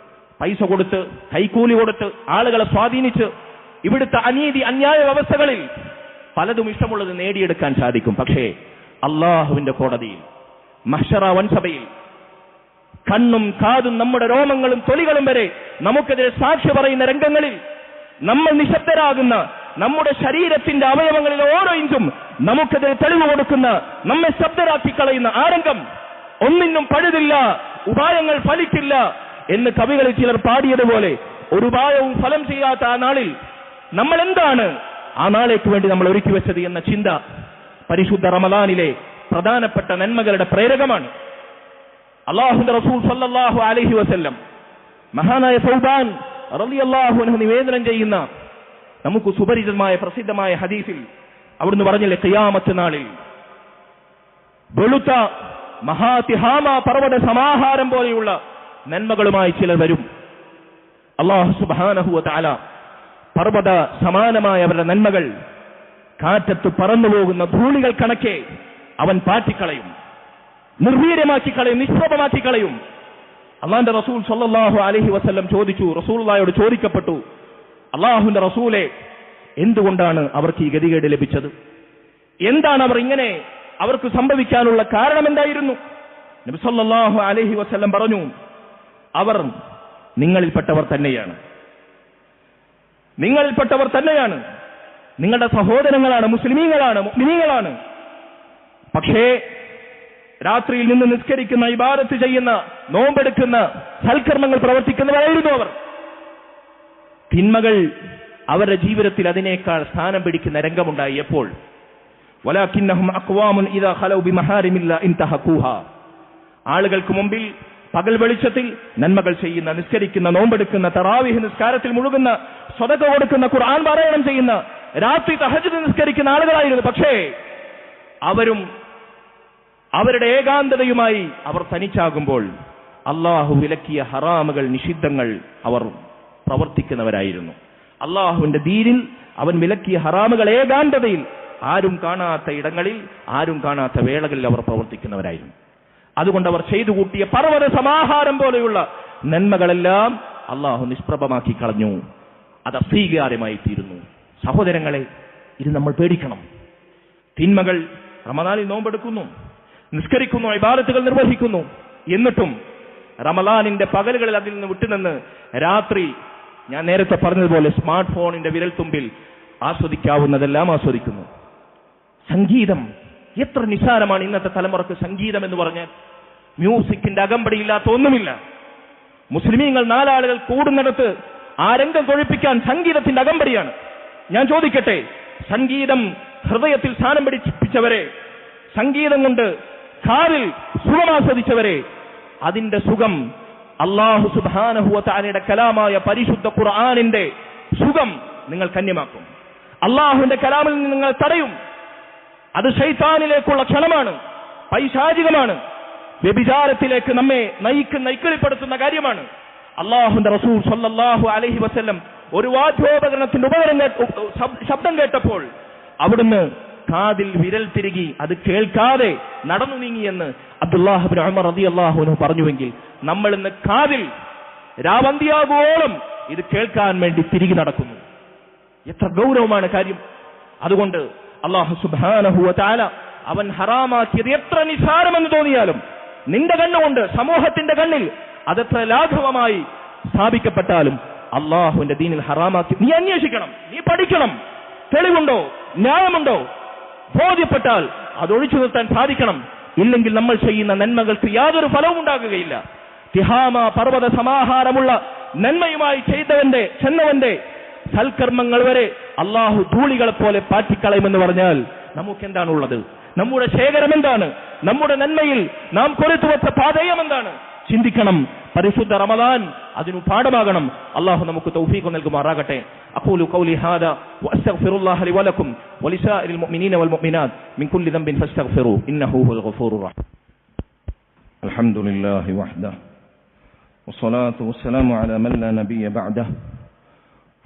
പൈസ കൊടുത്ത്, കൈക്കൂലി കൊടുത്ത്, ആളുകളെ സ്വാധീനിച്ച് ഇവിടുത്തെ അനീതി അന്യായ വ്യവസ്ഥകളിൽ പലതും ഇഷ്ടമുള്ളത് നേടിയെടുക്കാൻ സാധിക്കും. പക്ഷേ അള്ളാഹുവിന്റെ കോടതിയിൽ, മഹ്ശറ വൻസഭയിൽ കണ്ണും കാതും നമ്മുടെ രോമങ്ങളും തൊലികളും വരെ നമുക്കെതിരെ സാക്ഷി പറയുന്ന രംഗങ്ങളിൽ നമ്മൾ നിശബ്ദരാകുന്ന, നമ്മുടെ ശരീരത്തിന്റെ അവയവങ്ങളിൽ ഓരോ ഇഞ്ചും നമുക്കെതിരെ തെളിവ് കൊടുക്കുന്ന, നമ്മെ ശബ്ദരാക്കി കളയുന്ന ആ രംഗം, ഒന്നിനും പഴുതില്ല, ഉപായങ്ങൾ ഫലിക്കില്ല എന്ന് കവികളിൽ ചിലർ പാടിയതുപോലെ ഒരു ഉപായവും ഫലം ചെയ്യാത്ത ആ നാളിൽ നമ്മൾ എന്താണ് ആ നാളേക്ക് വേണ്ടി നമ്മൾ ഒരുക്കി വെച്ചത് എന്ന ചിന്ത പരിശുദ്ധ റമദാനിലെ പ്രധാനപ്പെട്ട നന്മകളുടെ പ്രേരകമാണ്. അല്ലാഹുവിന്റെ റസൂൽ സല്ലല്ലാഹു അലൈഹി വസല്ലം മഹാനായ സൗബാൻ റളിയല്ലാഹു അൻഹു നിവേദനം ചെയ്യുന്ന നമുക്ക് സുപരിചിതമായ പ്രസിദ്ധമായ ഹദീസിൽ അവിടുന്ന് പറഞ്ഞില്ലേ, ഖിയാമത്ത് നാളിൽ വെളുത്ത മഹാതിഹാമ പർവ്വത സമാഹാരം പോലെയുള്ള നന്മകളുമായി ചിലർ വരും. അല്ലാഹു സുബ്ഹാനഹു വ തആല പർവ്വത സമാനമായ അവരുടെ നന്മകൾ കാറ്റത്ത് പറന്നുപോകുന്ന ധൂളികൾ കണക്കെ അവൻ പാറ്റിക്കളയും, നിർവീര്യമാക്കി കളയും, നിഷ്പ്രഭമാക്കി കളയും. അള്ളാഹുവിന്റെ റസൂൽ സല്ലല്ലാഹു അലൈഹി വസല്ലം ചോദിച്ചു, റസൂലുള്ളാഹിയോട് ചോദിക്കപ്പെട്ടു, അള്ളാഹുവിന്റെ റസൂലെ, എന്തുകൊണ്ടാണ് അവർക്ക് ഈ ഗതികേട് ലഭിച്ചത്? എന്താണ് അവർ ഇങ്ങനെ അവർക്ക് സംഭവിക്കാനുള്ള കാരണം എന്തായിരുന്നു? നബി സല്ലല്ലാഹു അലൈഹി വസല്ലം പറഞ്ഞു, അവർ നിങ്ങളിൽപ്പെട്ടവർ തന്നെയാണ്, നിങ്ങളിൽപ്പെട്ടവർ തന്നെയാണ്, നിങ്ങളുടെ സഹോദരങ്ങളാണ്, മുസ്ലിമീങ്ങളാണ്, മുഅ്മിനീങ്ങളാണ്. പക്ഷേ രാത്രിയിൽ നിന്ന് നിസ്കരിക്കുന്ന, ഇബാദത്ത് ചെയ്യുന്ന, നോമ്പെടുക്കുന്ന, സൽക്കർമ്മങ്ങൾ പ്രവർത്തിക്കുന്നവരായിരുന്നു അവർ. തിന്മകൾ അവരുടെ ജീവിതത്തിൽ അതിനേക്കാൾ സ്ഥാനം പിടിക്കുന്ന രംഗമുണ്ടായി. എപ്പോൾ? വലാകിന്നഹും അഖ്വാമുൻ ഇദാ ഖലൗ ബിമഹാരിമില്ലാ ഇൻതഹഖൂഹാ. ആളുകൾക്ക് മുമ്പിൽ പകൽ വെളിച്ചത്തിൽ നന്മകൾ ചെയ്യുന്ന, നിസ്കരിക്കുന്ന, നോമ്പെടുക്കുന്ന, തറാവീഹ് നിസ്കാരത്തിൽ മുഴുകുന്ന, സ്വതക്ക കൊടുക്കുന്ന, ഖുർആൻ പാരായണം ചെയ്യുന്ന, രാത്രി തഹജ്ജുദ് നിസ്കരിക്കുന്ന ആളുകളായിരുന്നു. പക്ഷേ അവരും അവരുടെ ഏകാന്തതയുമായി അവർ തനിച്ചാകുമ്പോൾ അള്ളാഹു വിലക്കിയ ഹറാമുകൾ, നിഷിദ്ധങ്ങൾ അവർ പ്രവർത്തിക്കുന്നവരായിരുന്നു. അള്ളാഹുവിന്റെ ദീനിൽ അവൻ വിലക്കിയ ഹറാമുകൾ ഏകാന്തതയിൽ, ആരും കാണാത്ത ഇടങ്ങളിൽ, ആരും കാണാത്ത വേളകളിൽ അവർ പ്രവർത്തിക്കുന്നവരായിരുന്നു. അതുകൊണ്ട് അവർ ചെയ്തു കൂട്ടിയ പർവ്വത സമാഹാരം പോലെയുള്ള നന്മകളെല്ലാം അള്ളാഹു നിഷ്പ്രഭമാക്കി കളഞ്ഞു. അത് അസ്വീകാര്യമായി തീരുന്നു. സഹോദരങ്ങളെ, ഇത് നമ്മൾ പേടിക്കണം. തിന്മകൾ, റമദാനിൽ നോമ്പെടുക്കുന്നു, നിസ്കരിക്കുന്നു, ഇബാദത്തുകൾ നിർവഹിക്കുന്നു, എന്നിട്ടും റമദാനിന്റെ പകലുകളിൽ അതിൽ നിന്ന് വിട്ടുനിന്ന് രാത്രി ഞാൻ നേരത്തെ പറഞ്ഞതുപോലെ സ്മാർട്ട് ഫോണിന്റെ വിരൽത്തുമ്പിൽ ആസ്വദിക്കാവുന്നതെല്ലാം ആസ്വദിക്കുന്നു. സംഗീതം എത്ര നിസ്സാരമാണ് ഇന്നത്തെ തലമുറക്ക്. സംഗീതം എന്ന് പറഞ്ഞാൽ മ്യൂസിക്കിന്റെ അകമ്പടിയില്ലാത്ത ഒന്നുമില്ല. മുസ്ലിമീങ്ങൾ നാലാളുകൾ കൂടുന്നിടത്ത് ആ രംഗം കൊഴിപ്പിക്കാൻ സംഗീതത്തിന്റെ അകമ്പടിയാണ്. ഞാൻ ചോദിക്കട്ടെ, സംഗീതം ഹൃദയത്തിൽ സ്ഥാനം പിടിപ്പിച്ചവരെ, സംഗീതം കൊണ്ട് കാറിൽ സുഖമാസ്വദിച്ചവരെ, അതിന്റെ സുഖം അല്ലാഹു സുബ്ഹാനഹു വ തആലയുടെ കലാമായ പരിശുദ്ധ ഖുർആനിന്റെ സുഖം നിങ്ങൾ കന്യമാക്കും. അല്ലാഹുവിന്റെ കലാമിൽ നിന്ന് നിങ്ങൾ തടയും. അത് ശൈത്താനിലേക്കുള്ള ക്ഷണമാണ്, പൈശാചികമാണ്, വ്യഭിചാരത്തിലേക്ക് നമ്മെ നയിക്കുന്ന, ഇക്കിളിപ്പെടുത്തുന്ന കാര്യമാണ്. അല്ലാഹുവിന്റെ റസൂൽ സല്ലല്ലാഹു അലൈഹി വസല്ലം ഒരു വാദ്യോപകരണത്തിന്റെ ശബ്ദം കേട്ടപ്പോൾ അവിടുന്ന് കാതിൽ വിരൽ തിരുകി അത് കേൾക്കാതെ നടന്നു നീങ്ങിയെന്ന് അബ്ദുല്ലാഹ് ഇബ്നു ഉമർ റളിയല്ലാഹു അൻഹു പറഞ്ഞുവെങ്കിൽ നമ്മൾ ഇന്ന് കാതിൽ രാവന്തിയാകുവോളം ഇത് കേൾക്കാൻ വേണ്ടി തിരികെ നടക്കുന്നു. എത്ര ഗൗരവമാണ് കാര്യം. അതുകൊണ്ട് അല്ലാഹു സുബ്ഹാനഹു വ തആല അവൻ ഹറാമാക്കിയത് എത്ര നിസ്സാരമെന്ന് തോന്നിയാലും നിന്റെ കണ്ണുകൊണ്ട്, സമൂഹത്തിന്റെ കണ്ണിൽ അതെത്ര ലാഘവമായി സ്ഥാപിക്കപ്പെട്ടാലും അള്ളാഹുവിന്റെ ദീനിൽ ഹറാമാക്കി നീ അന്വേഷിക്കണം, നീ പഠിക്കണം. തെളിവുണ്ടോ, ന്യായമുണ്ടോ, ബോധ്യപ്പെട്ടാൽ അതൊഴിച്ചു നിർത്താൻ സാധിക്കണം. ഇല്ലെങ്കിൽ നമ്മൾ ചെയ്യുന്ന നന്മകൾക്ക് യാതൊരു ഫലവും ഉണ്ടാകുകയില്ല. തിഹാമ പർവ്വത സമാഹാരമുള്ള നന്മയുമായി ചെന്നവന്റെ സൽക്കർമ്മങ്ങൾ വരെ അള്ളാഹു ധൂളികളെ പോലെ പാറ്റിക്കളയുമെന്ന് പറഞ്ഞാൽ നമുക്കെന്താണുള്ളത്? നമ്മുടെ ശേഖരം എന്താണ്? നമ്മുടെ നന്മയിൽ നാം കൊരുത്തുവച്ച പാതയം എന്താണ്? ചിന്തിക്കണം. പരിശുദ്ധ റമദാൻ അതിനു പാഠമാകണം. അള്ളാഹു നമുക്ക് തൗഫീഖ് നൽകുമാറാകട്ടെ. അഖൂലു ഖൗലി ഹാദാ വഅസ്തഗ്ഫിറുല്ലാഹ ലി വലക്കും വലിസാഇരിൽ മുഅ്മിനീന വൽ മുഅ്മിനാത്ത് മിൻ കുല്ലി ദംബിൻ ഫസ്തഗ്ഫിറൂ ഇന്നഹു ഹുവൽ ഗഫൂറുർ റഹീം. അൽഹംദുലില്ലാഹി വഹ്ദഹു വസ്സലാത്തു വസ്സലാമു അലാ മൻ ലാ നബിയ്യ ബഅദഹു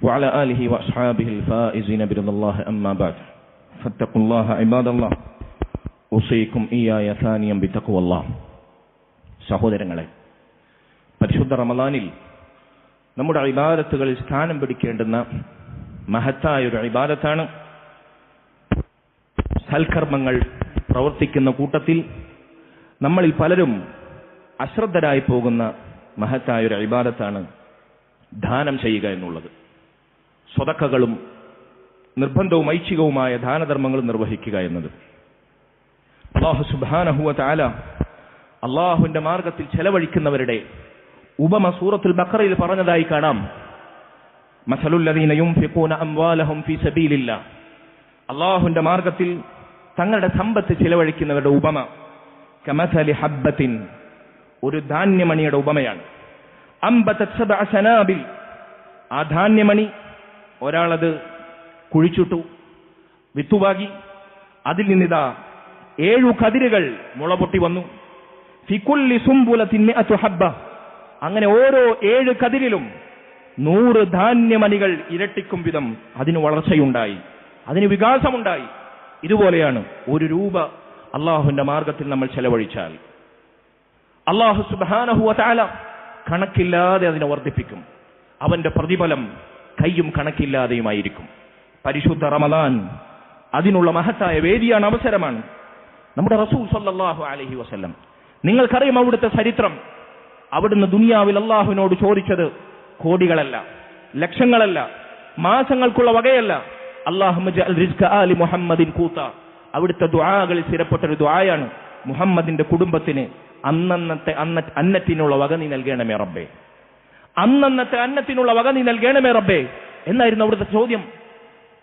വഅലാ ആലിഹി വഅസ്ഹാബിഹിൽ ഫായിസീന ബിറളില്ലാഹി അമ്മാ ബഅദ്. ഫത്തഖുല്ലാഹ ഇബാദല്ലാഹ് ഉസീകും ഇയ്യായ സാനിയം ബിതഖ്വല്ലാഹ്. സഹോദരങ്ങളെ, പരിശുദ്ധ റമദാനിൽ നമ്മുടെ ഇബാദത്തുകളിൽ സ്ഥാനം പിടിക്കേണ്ടുന്ന മഹത്തായൊരു ഇബാദത്താണ്. സൽക്കർമ്മങ്ങൾ പ്രവർത്തിക്കുന്ന കൂട്ടത്തിൽ നമ്മളിൽ പലരും അശ്രദ്ധരായി പോകുന്ന മഹത്തായൊരു ഇബാദത്താണ് ദാനം ചെയ്യുക എന്നുള്ളത്. സ്വതക്കകളും നിർബന്ധവും ഐച്ഛികവുമായ ദാനധർമ്മങ്ങൾ നിർവഹിക്കുക എന്നത്. അല്ലാഹു സുബ്ഹാനഹു വ തആല അല്ലാഹുവിന്റെ മാർഗത്തിൽ ചെലവഴിക്കുന്നവരുടെ ഉപമ സൂറത്തുൽ ബഖറയിൽ പറഞ്ഞതായി കാണാം. മസലുൽ ലദീന യുൻഫിഖൂന അംവാലഹും ഫീ സബീലില്ലാഹ്, അല്ലാഹുവിന്റെ മാർഗത്തിൽ തങ്ങളുടെ സമ്പത്ത് ചെലവഴിക്കുന്നവരുടെ ഉപമ കമസലി ഹബ്ബത്തിൻ, ഒരു ധാന്യമണിയുടെ ഉപമയാണ്. അംബതത് സബ്അ സനാബിൽ, ആ ധാന്യമണി ഒരാളത് കുഴിച്ചിട്ടു, വിത്തുവാകി, അതിൽ നിന്നിതാ 7 കതിരുകൾ മുളപൊട്ടി വന്നു. ഫി കുല്ലി സുംബുലത്തിൻ മിഅതു ഹബ്ബ, അങ്ങനെ ഓരോ 7 കതിരിലും 100 ധാന്യമണികൾ ഇരട്ടിക്കും വിധം അതിന് വളർച്ചയുണ്ടായി, അതിന് വികാസമുണ്ടായി. ഇതുപോലെയാണ് 1 രൂപ അള്ളാഹുവിന്റെ മാർഗത്തിൽ നമ്മൾ ചെലവഴിച്ചാൽ അള്ളാഹു സുബ്ഹാനഹു വ തആല കണക്കില്ലാതെ അതിനെ വർദ്ധിപ്പിക്കും. അവന്റെ പ്രതിഫലം കയ്യും കണക്കില്ലാതെയുമായിരിക്കും. പരിശുദ്ധ റമളാൻ അതിനുള്ള മഹത്തായ വേദിയാണ്, അവസരമാണ്. നമ്മുടെ റസൂൽ സല്ലല്ലാഹു അലൈഹി വസല്ലം, നിങ്ങൾക്കറിയാം അവിടുത്തെ ചരിത്രം. അവിടുന്ന് ദുനിയാവിൽ അള്ളാഹുവിനോട് ചോദിച്ചത് കോടികളല്ല, ലക്ഷങ്ങളല്ല, മാസങ്ങൾക്കുള്ള വകയല്ല. അല്ലാഹുമ്മ ജഅൽ റിസ്ക ആലി മുഹമ്മദിൻ ഖൂത, അവിടുത്തെ ദുആകളിൽ സ്ഥിരപ്പെട്ടൊരു ദുആയാണ്, മുഹമ്മദിന്റെ കുടുംബത്തിന് അന്നന്നത്തെ അന്നത്തിനുള്ള വക നീ നൽകണമേ റബ്ബേ, അന്നന്നത്തെ അന്നത്തിനുള്ള വക നീ നൽകണമേ റബ്ബേ എന്നായിരുന്നു അവിടുത്തെ ചോദ്യം.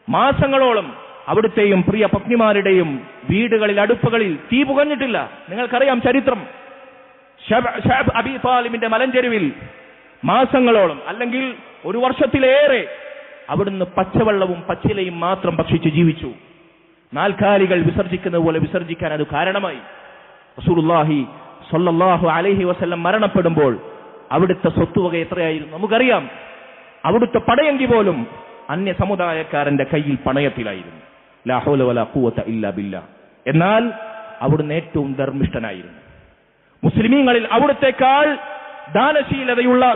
മാസങ്ങളോളം അവിടുത്തെയും പ്രിയ പത്നിമാരുടെയും വീടുകളിൽ, അടുപ്പുകളിൽ തീ പുകഞ്ഞിട്ടില്ല. നിങ്ങൾക്കറിയാം ചരിത്രം. ശഅബ് അബീ താലിബിന്റെ മലഞ്ചെരുവിൽ മാസങ്ങളോളം, അല്ലെങ്കിൽ 1 വർഷത്തിലേറെ അവിടുന്ന് പച്ചവെള്ളവും പച്ചിലയും മാത്രം ഭക്ഷിച്ച് ജീവിച്ചു. നാൽക്കാലികൾ വിസർജിക്കുന്നത് പോലെ വിസർജിക്കാൻ അത് കാരണമായി. റസൂലുള്ളാഹി സ്വല്ലല്ലാഹു അലൈഹി വസല്ലം മരണപ്പെടുമ്പോൾ അവിടുത്തെ സ്വത്തുവക എത്രയായിരുന്നു നമുക്കറിയാം. അവിടുത്തെ പടയങ്കി പോലും അന്യ സമുദായക്കാരന്റെ കയ്യിൽ പണയത്തിലായിരുന്നു. ലാ ഹൗല വലാ ഖുവത ഇല്ലാ ബില്ലാ. എന്നാൽ അവിടുന്ന് ഏറ്റവും ധർമ്മിഷ്ഠനായിരുന്നു. മുസ്ലിമീങ്ങളിൽ അവിടുത്തേക്കാൾ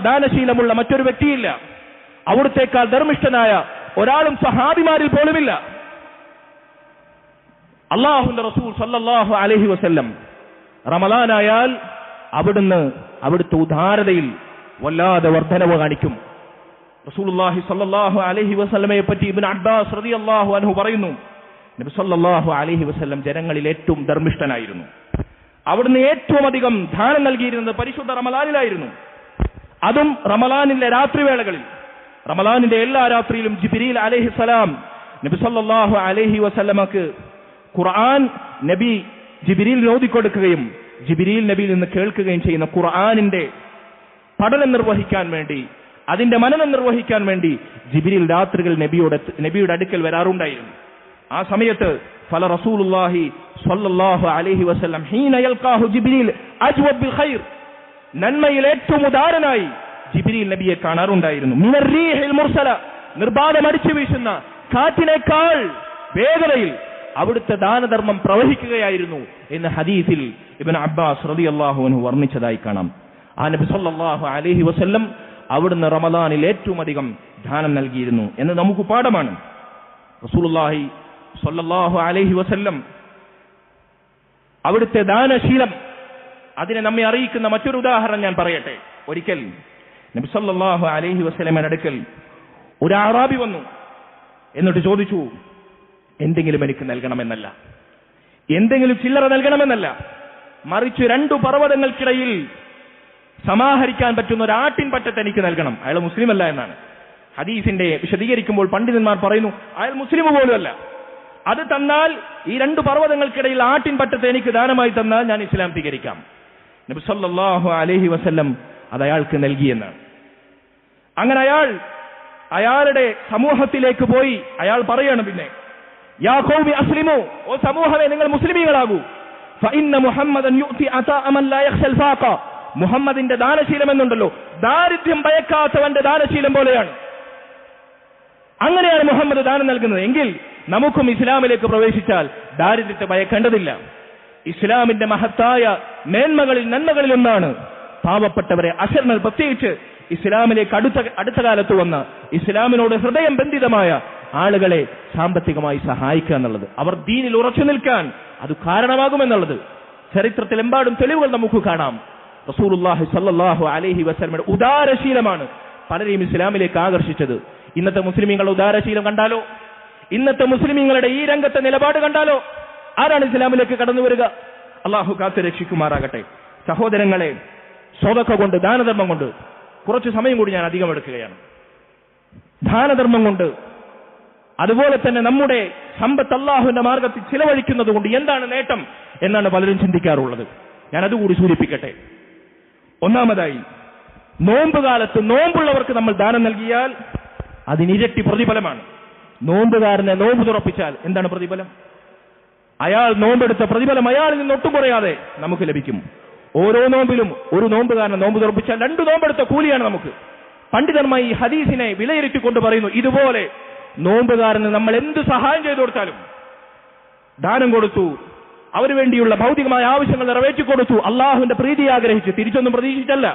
ദാനശീലമുള്ള മറ്റൊരു വ്യക്തിയില്ല. അവിടുത്തേക്കാൾ ധർമ്മിഷ്ഠനായ ഒരാളും സഹാബിമാരിൽ പോലുമില്ല. അല്ലാഹുവിന്റെ റസൂൽ സല്ലല്ലാഹു അലൈഹി വസല്ലം റമളാനായാൽ അവിടുത്തെ ഉദാരതയിൽ വല്ലാതെ വർധനവ് കാണിക്കും. റസൂലുള്ളാഹി സല്ലല്ലാഹു അലൈഹി വസല്ലമയെ പറ്റി ഇബ്നു അബ്ബാസ് റളിയല്ലാഹു അൻഹു പറയുന്നു, നബി സല്ലല്ലാഹു അലൈഹി വസല്ലം ജനങ്ങളിൽ ഏറ്റവും ധർമ്മിഷ്ഠനായിരുന്നു. അവിടുന്ന് ഏറ്റവും അധികം ദാനം നൽകിയിരുന്നത് പരിശുദ്ധ റമളാനിലായിരുന്നു. അതും റമളാനിലെ രാത്രിവേളകളിൽ. റമളാനിന്റെ എല്ലാ രാത്രിയിലും ജിബ്രീൽ അലൈഹിസ്സലാം നബി സല്ലല്ലാഹു അലൈഹി വസല്ലമക്ക് ഖുർആൻ നബി ജിബ്രീൽ ഓതിക്കൊടുക്കുകയും ജിബ്രീൽ നബിയിൽ നിന്ന് കേൾക്കുകയും ചെയ്യുന്ന ഖുർആനിന്റെ പഠനം നിർവഹിക്കാൻ വേണ്ടി, അതിന്റെ മനനം നിർവഹിക്കാൻ വേണ്ടി ജിബ്രീൽ രാത്രികൾ നബിയുടെ അടുക്കൽ വരാറുണ്ടായിരുന്നു. ആ സമയത്ത് ഫല റസൂലുള്ളാഹി സ്വല്ലല്ലാഹു അലൈഹി വസല്ലം ഹീന യൽഖാഹു ജിബ്രീൽ അജ്വബ് ബിൽ ഖൈർ, നന്മയിൽ ഏറ്റവും ഉദാരനായി ജിബ്രീൽ നബിയെ കാണാറുണ്ടായിരുന്നു. മിനർ റീഹിൽ മുർസല, നിർബാധം അടിച്ചു വീശുന്ന കാറ്റിനേക്കാൾ വേഗതയിൽ അവിടുത്തെ ദാനധർമ്മം പ്രവഹിക്കുകയായിരുന്നു എന്ന് ഹദീസിൽ ഇബ്നു അബ്ബാസ് റളിയല്ലാഹു അൻഹു വർണ്ണിച്ചതായി കാണാം. ആ നബി സല്ലല്ലാഹു അലൈഹി വസല്ലം അവിടുന്ന് റമളാനിൽ ഏറ്റവും അധികം ദാനം നൽകിയിരുന്നു എന്ന് നമുക്ക് പാഠമാണ്. റസൂലുള്ളാഹി സ്വല്ലല്ലാഹു അലൈഹി വസല്ലം അവിടുത്തെ ദാനശീലം അതിനെ നമ്മെ അറിയിക്കുന്ന മറ്റൊരു ഉദാഹരണം ഞാൻ പറയട്ടെ. ഒരിക്കൽ നബി സല്ലല്ലാഹു അലൈഹി വസല്ലമയുടെ അടുക്കൽ ഒരു അറാബി വന്നു. എന്നിട്ട് ചോദിച്ചു, എന്തെങ്കിലും എനിക്ക് നൽകണമെന്നല്ല, എന്തെങ്കിലും ചില്ലറ നൽകണമെന്നല്ല, മറിച്ച് 2 പർവ്വതങ്ങൾക്കിടയിൽ സമാഹരിക്കാൻ പറ്റുന്ന ഒരു ആട്ടിൻ പറ്റത്ത് എനിക്ക് നൽകണം. അയാൾ മുസ്ലിം അല്ല എന്നാണ് ഹദീസിന്റെ വിശദീകരിക്കുമ്പോൾ പണ്ഡിതന്മാർ പറയുന്നു, അയാൾ മുസ്ലിം പോലുമല്ല. അത് തന്നാൽ, ഈ 2 പർവ്വതങ്ങൾക്കിടയിൽ ആട്ടിൻ പറ്റത്ത് എനിക്ക് ദാനമായി തന്നാൽ ഞാൻ ഇസ്ലാം സ്വീകരിക്കാം. നബി സല്ലല്ലാഹു അലൈഹി വസല്ലം അത് അയാൾക്ക് നൽകിയെന്നാണ്. അങ്ങനെ അയാളുടെ സമൂഹത്തിലേക്ക് പോയി അയാൾ പറയണം, പിന്നെ യാ ഖൗമി അസ്ലിമു, ഓ സമൂഹമേ നിങ്ങൾ മുസ്ലിമീങ്ങളാകൂ. ഫഇന്ന മുഹമ്മദൻ യുഅതി അതാഅ മൻ ലാ യഖ്ശൽ ഫാഖ, മുഹമ്മദിന്റെ ദാനശീലം എന്നുണ്ടല്ലോ, ദാരിദ്ര്യം ഭയക്കാത്തവന്റെ ദാനശീലം പോലെയാണ്. അങ്ങനെയാണ് മുഹമ്മദ് ദാനം നൽകുന്നത്. എങ്കിൽ നമുക്കും ഇസ്ലാമിലേക്ക് പ്രവേശിച്ചാൽ ദാരിദ്ര്യത്തെ ഭയക്കേണ്ടതില്ല. ഇസ്ലാമിന്റെ മഹത്തായ മേന്മകളിൽ നന്മകളിൽ ഒന്നാണ് പാവപ്പെട്ടവരെ, അശരണർ പ്രത്യേകിച്ച് ഇസ്ലാമിലേക്ക് അടുത്ത കാലത്ത് വന്ന, ഇസ്ലാമിനോട് ഹൃദയം ബന്ധിതമായ ആളുകളെ സാമ്പത്തികമായി സഹായിക്കുക എന്നുള്ളത്, അവർ ദീനിൽ ഉറച്ചു നിൽക്കാൻ അത് കാരണമാകുമെന്നുള്ളത് ചരിത്രത്തിലെമ്പാടും തെളിവുകൾ നമുക്ക് കാണാം. റസൂലുള്ളാഹി സ്വല്ലല്ലാഹു അലൈഹി വസല്ലമയുടെ ഉദാരശീലമാണ് പലരെയും ഇസ്ലാമിലേക്ക് ആകർഷിച്ചത്. ഇന്നത്തെ മുസ്ലിമീങ്ങളുടെ ഉദാരശീലം കണ്ടാലോ, ഇന്നത്തെ മുസ്ലിമീങ്ങളുടെ ഈ രംഗത്തെ നിലപാട് കണ്ടാലോ ആരാണ് ഇസ്ലാമിലേക്ക് കടന്നു വരിക? അള്ളാഹു കാത്തു രക്ഷിക്കുമാറാകട്ടെ. സഹോദരങ്ങളെ, സ്വതക്ക കൊണ്ട്, ദാനധർമ്മം കൊണ്ട്, കുറച്ച് സമയം കൂടി ഞാൻ അധികം എടുക്കുകയാണ്. ദാനധർമ്മം കൊണ്ട്, അതുപോലെ തന്നെ നമ്മുടെ സമ്പത്ത് അള്ളാഹുവിന്റെ മാർഗത്തിൽ ചിലവഴിക്കുന്നത് കൊണ്ട് എന്താണ് നേട്ടം എന്നാണ് പലരും ചിന്തിക്കാറുള്ളത്. ഞാൻ അതുകൂടി സൂചിപ്പിക്കട്ടെ. ഒന്നാമതായി, നോമ്പ് കാലത്ത് നോമ്പുള്ളവർക്ക് നമ്മൾ ദാനം നൽകിയാൽ അതിനിരട്ടി പ്രതിഫലമാണ്. നോമ്പുകാരനെ നോമ്പ് തുറപ്പിച്ചാൽ എന്താണ് പ്രതിഫലം? അയാൾ നോമ്പെടുത്ത പ്രതിഫലം അയാളിൽ നിന്ന് ഒട്ടും കുറയാതെ നമുക്ക് ലഭിക്കും. ഓരോ നോമ്പിലും ഒരു നോമ്പുകാരനെ നോമ്പ് തുറപ്പിച്ചാൽ 2 നോമ്പെടുത്ത കൂലിയാണ് നമുക്ക്. പണ്ഡിതന്മാർ ഈ ഹദീസിനെ വിലയിരുത്തിക്കൊണ്ട് പറയുന്നു, ഇതുപോലെ നോമ്പുകാരന് നമ്മൾ എന്ത് സഹായം ചെയ്തു കൊടുത്താലും, ദാനം കൊടുത്തു, അവന് വേണ്ടിയുള്ള ഭൗതികമായ ആവശ്യങ്ങൾ നിറവേറ്റി കൊടുത്തു, അള്ളാഹുവിന്റെ പ്രീതി ആഗ്രഹിച്ച്, തിരിച്ചൊന്നും പ്രതീക്ഷിച്ചല്ല,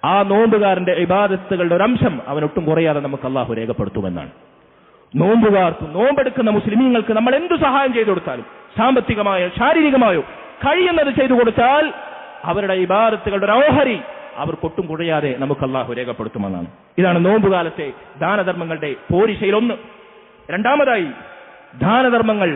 ആ നോമ്പുകാരന്റെ ഇബാദത്തുകളുടെ ഒരംശം അവനൊട്ടും കുറയാതെ നമുക്ക് അള്ളാഹു രേഖപ്പെടുത്തുമെന്നാണ്. നോമ്പുകാർക്ക്, നോമ്പെടുക്കുന്ന മുസ്ലിമീങ്ങൾക്ക് നമ്മൾ എന്തു സഹായം ചെയ്തു കൊടുത്താലും, സാമ്പത്തികമായോ ശാരീരികമായോ കഴിയുന്നത് ചെയ്തു കൊടുത്താൽ അവരുടെ ഇബാദത്തുകളുടെ ഒരു ഓഹരി അവർക്കൊട്ടും കുറയാതെ നമുക്ക് അള്ളാഹു രേഖപ്പെടുത്തുമെന്നാണ്. ഇതാണ് നോമ്പുകാലത്തെ ദാനധർമ്മങ്ങളുടെ പോരിശയിലൊന്ന്. രണ്ടാമതായി, ദാനധർമ്മങ്ങൾ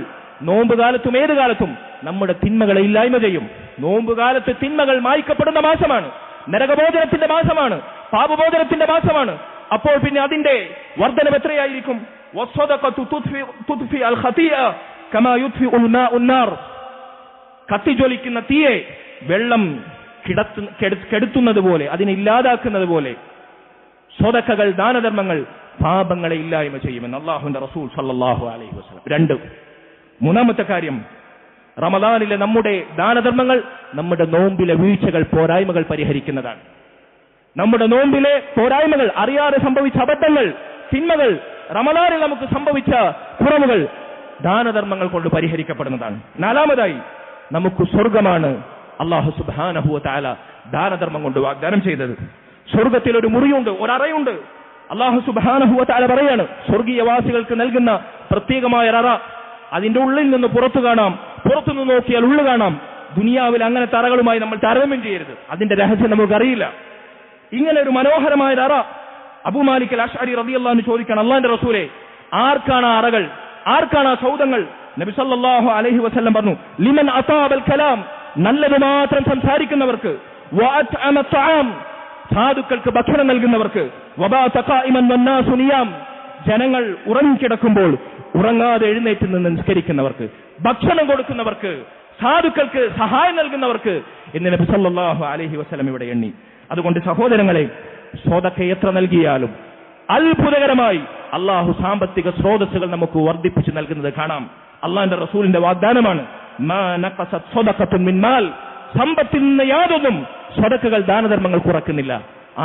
നോമ്പുകാലത്തും ഏത് കാലത്തും നമ്മുടെ തിന്മകളെ ഇല്ലായ്മ ചെയ്യും. നോമ്പുകാലത്ത് തിന്മകൾ മായ്ക്കപ്പെടുന്ന മാസമാണ്, നരകബോധനത്തിന്റെ മാസമാണ്, പാപബോധനത്തിന്റെ മാസമാണ്. അപ്പോൾ പിന്നെ അതിന്റെ വർധനം എത്രയായിരിക്കും? കത്തിജ്വലിക്കുന്ന തീയെ വെള്ളം കെടുത്തുന്നത് പോലെ, അതിനെ ഇല്ലാതാക്കുന്നത് പോലെ സ്വതക്കകൾ, ദാനധർമ്മങ്ങൾ പാപങ്ങളെ ഇല്ലായ്മ ചെയ്യുമെന്ന് അള്ളാഹുവിന്റെ റസൂൽ സല്ലല്ലാഹു അലൈഹി വസല്ലം. മൂന്നാമത്തെ കാര്യം, റമദാനിലെ നമ്മുടെ ദാനധർമ്മങ്ങൾ നമ്മുടെ നോമ്പിലെ വീഴ്ചകൾ, പോരായ്മകൾ പരിഹരിക്കുന്നതാണ്. നമ്മുടെ നോമ്പിലെ പോരായ്മകൾ, അറിയാതെ സംഭവിച്ച അബദ്ധങ്ങൾ, തിന്മകൾ, റമദാനിൽ നമുക്ക് സംഭവിച്ച കുറവുകൾ ദാനധർമ്മങ്ങൾ കൊണ്ട് പരിഹരിക്കപ്പെടുന്നതാണ്. നാലാമതായി, നമുക്ക് സ്വർഗമാണ് അല്ലാഹു സുബ്ഹാനഹു വ തആല ദാനധർമ്മം കൊണ്ട് വാഗ്ദാനം ചെയ്തത്. സ്വർഗത്തിൽ ഒരു മുറിയുണ്ട്, ഒരറയുണ്ട്. അല്ലാഹു സുബ്ഹാനഹു വ തആല പറയാണ്, സ്വർഗീയവാസികൾക്ക് നൽകുന്ന പ്രത്യേകമായ ഒരറ. അതിന്റെ ഉള്ളിൽ നിന്ന് പുറത്തു കാണാം, പുറത്തുനിന്ന് നോക്കിയാൽ ഉള്ളു കാണാം. ദുനിയാവിൽ അങ്ങനെ തറകളുമായി നമ്മൾ താരതമ്യം ചെയ്യരുത്, അതിന്റെ രഹസ്യം നമുക്കറിയില്ല. ഇങ്ങനെ ഒരു മനോഹരമായ അറ അബൂ മാലിക് അൽ അശ്അരി റളിയല്ലാഹു അൻഹു ചോദിക്കണം, അല്ലാഹുവിന്റെ റസൂലേ, ആർക്കാണ് ആ അറകൾ, ആർക്കാണ് ആ സൗധങ്ങൾ? നബി സല്ലല്ലാഹു അലൈഹി വസല്ലം പറഞ്ഞു, ലിമൻ അതാബൽ കലാം, നല്ലത് മാത്രം സംസാരിക്കുന്നവർക്ക്, വഅത്അമ തആം, സാധുക്കൾക്ക് ഭക്ഷണം നൽകുന്നവർക്ക്, വബാത ഖായിമൻ വന്നാസു നിയാം, ജനങ്ങൾ ഉറങ്ങിക്കിടക്കുമ്പോൾ ഉറങ്ങാതെ എഴുന്നേറ്റ് നിന്ന് നിസ്കരിക്കുന്നവർക്ക്, ഭക്ഷണം കൊടുക്കുന്നവർക്ക്, സാധുക്കൾക്ക് സഹായം നൽകുന്നവർക്ക് എന്ന് നബി സല്ലല്ലാഹു അലൈഹി വസല്ലം ഇവിടെ എണ്ണി. അതുകൊണ്ട് സഹോദരങ്ങളെ, സ്വതക്ക എത്ര നൽകിയാലും അത്ഭുതകരമായി അള്ളാഹു സാമ്പത്തിക സ്രോതസ്സുകൾ നമുക്ക് വർദ്ധിപ്പിച്ചു നൽകുന്നത് കാണാം. അള്ളാഹിന്റെ റസൂലിന്റെ വാഗ്ദാനമാണ്, മാ നഖസത് സ്വദഖത്തുൻ മിൻ മാൽ, സമ്പത്തിൽ നിന്ന് യാതൊന്നും സ്വതക്കകൾ, ദാനധർമ്മങ്ങൾ കുറക്കുന്നില്ല.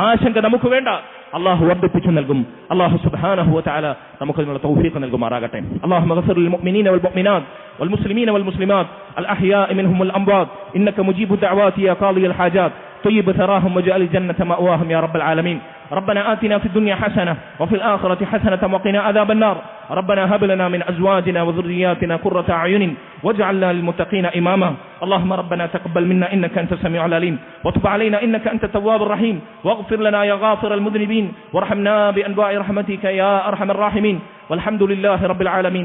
ആശങ്ക നമുക്ക് വേണ്ട, അള്ളാഹു വർദ്ധിപ്പിച്ചു നൽകും. അള്ളാഹു സുബ്ഹാനഹു വ തആല നമുക്ക് അതിനുള്ള തൗഫീഖ് നൽകുമാറാകട്ടെ. അല്ലാഹുമ്മ ഗഫിർ ലിൽ മുഅ്മിനീന വൽ മുഅ്മിനാത്ത് വൽ മുസ്ലിമീന വൽ മുസ്ലിമാത്ത് അൽ അഹ്യാഇ മിൻഹും വൽ അംവാത് ഇന്നക മുജീബു ദഅവാതി യാ ഖാദിയൽ ഹാജാത്ത് طيب ثراهم واجعل الجنة مأواهم يا رب العالمين. ربنا آتنا في الدنيا حسنة وفي الآخرة حسنة وقنا عذاب النار. ربنا هب لنا من أزواجنا وذرياتنا قرة أعين واجعلنا للمتقين إماما. اللهم ربنا تقبل منا إنك أنت السميع العليم وتب علينا إنك أنت التواب الرحيم واغفر لنا يا غافر المذنبين وارحمنا بأنواع رحمتك يا أرحم الراحمين والحمد لله رب العالمين.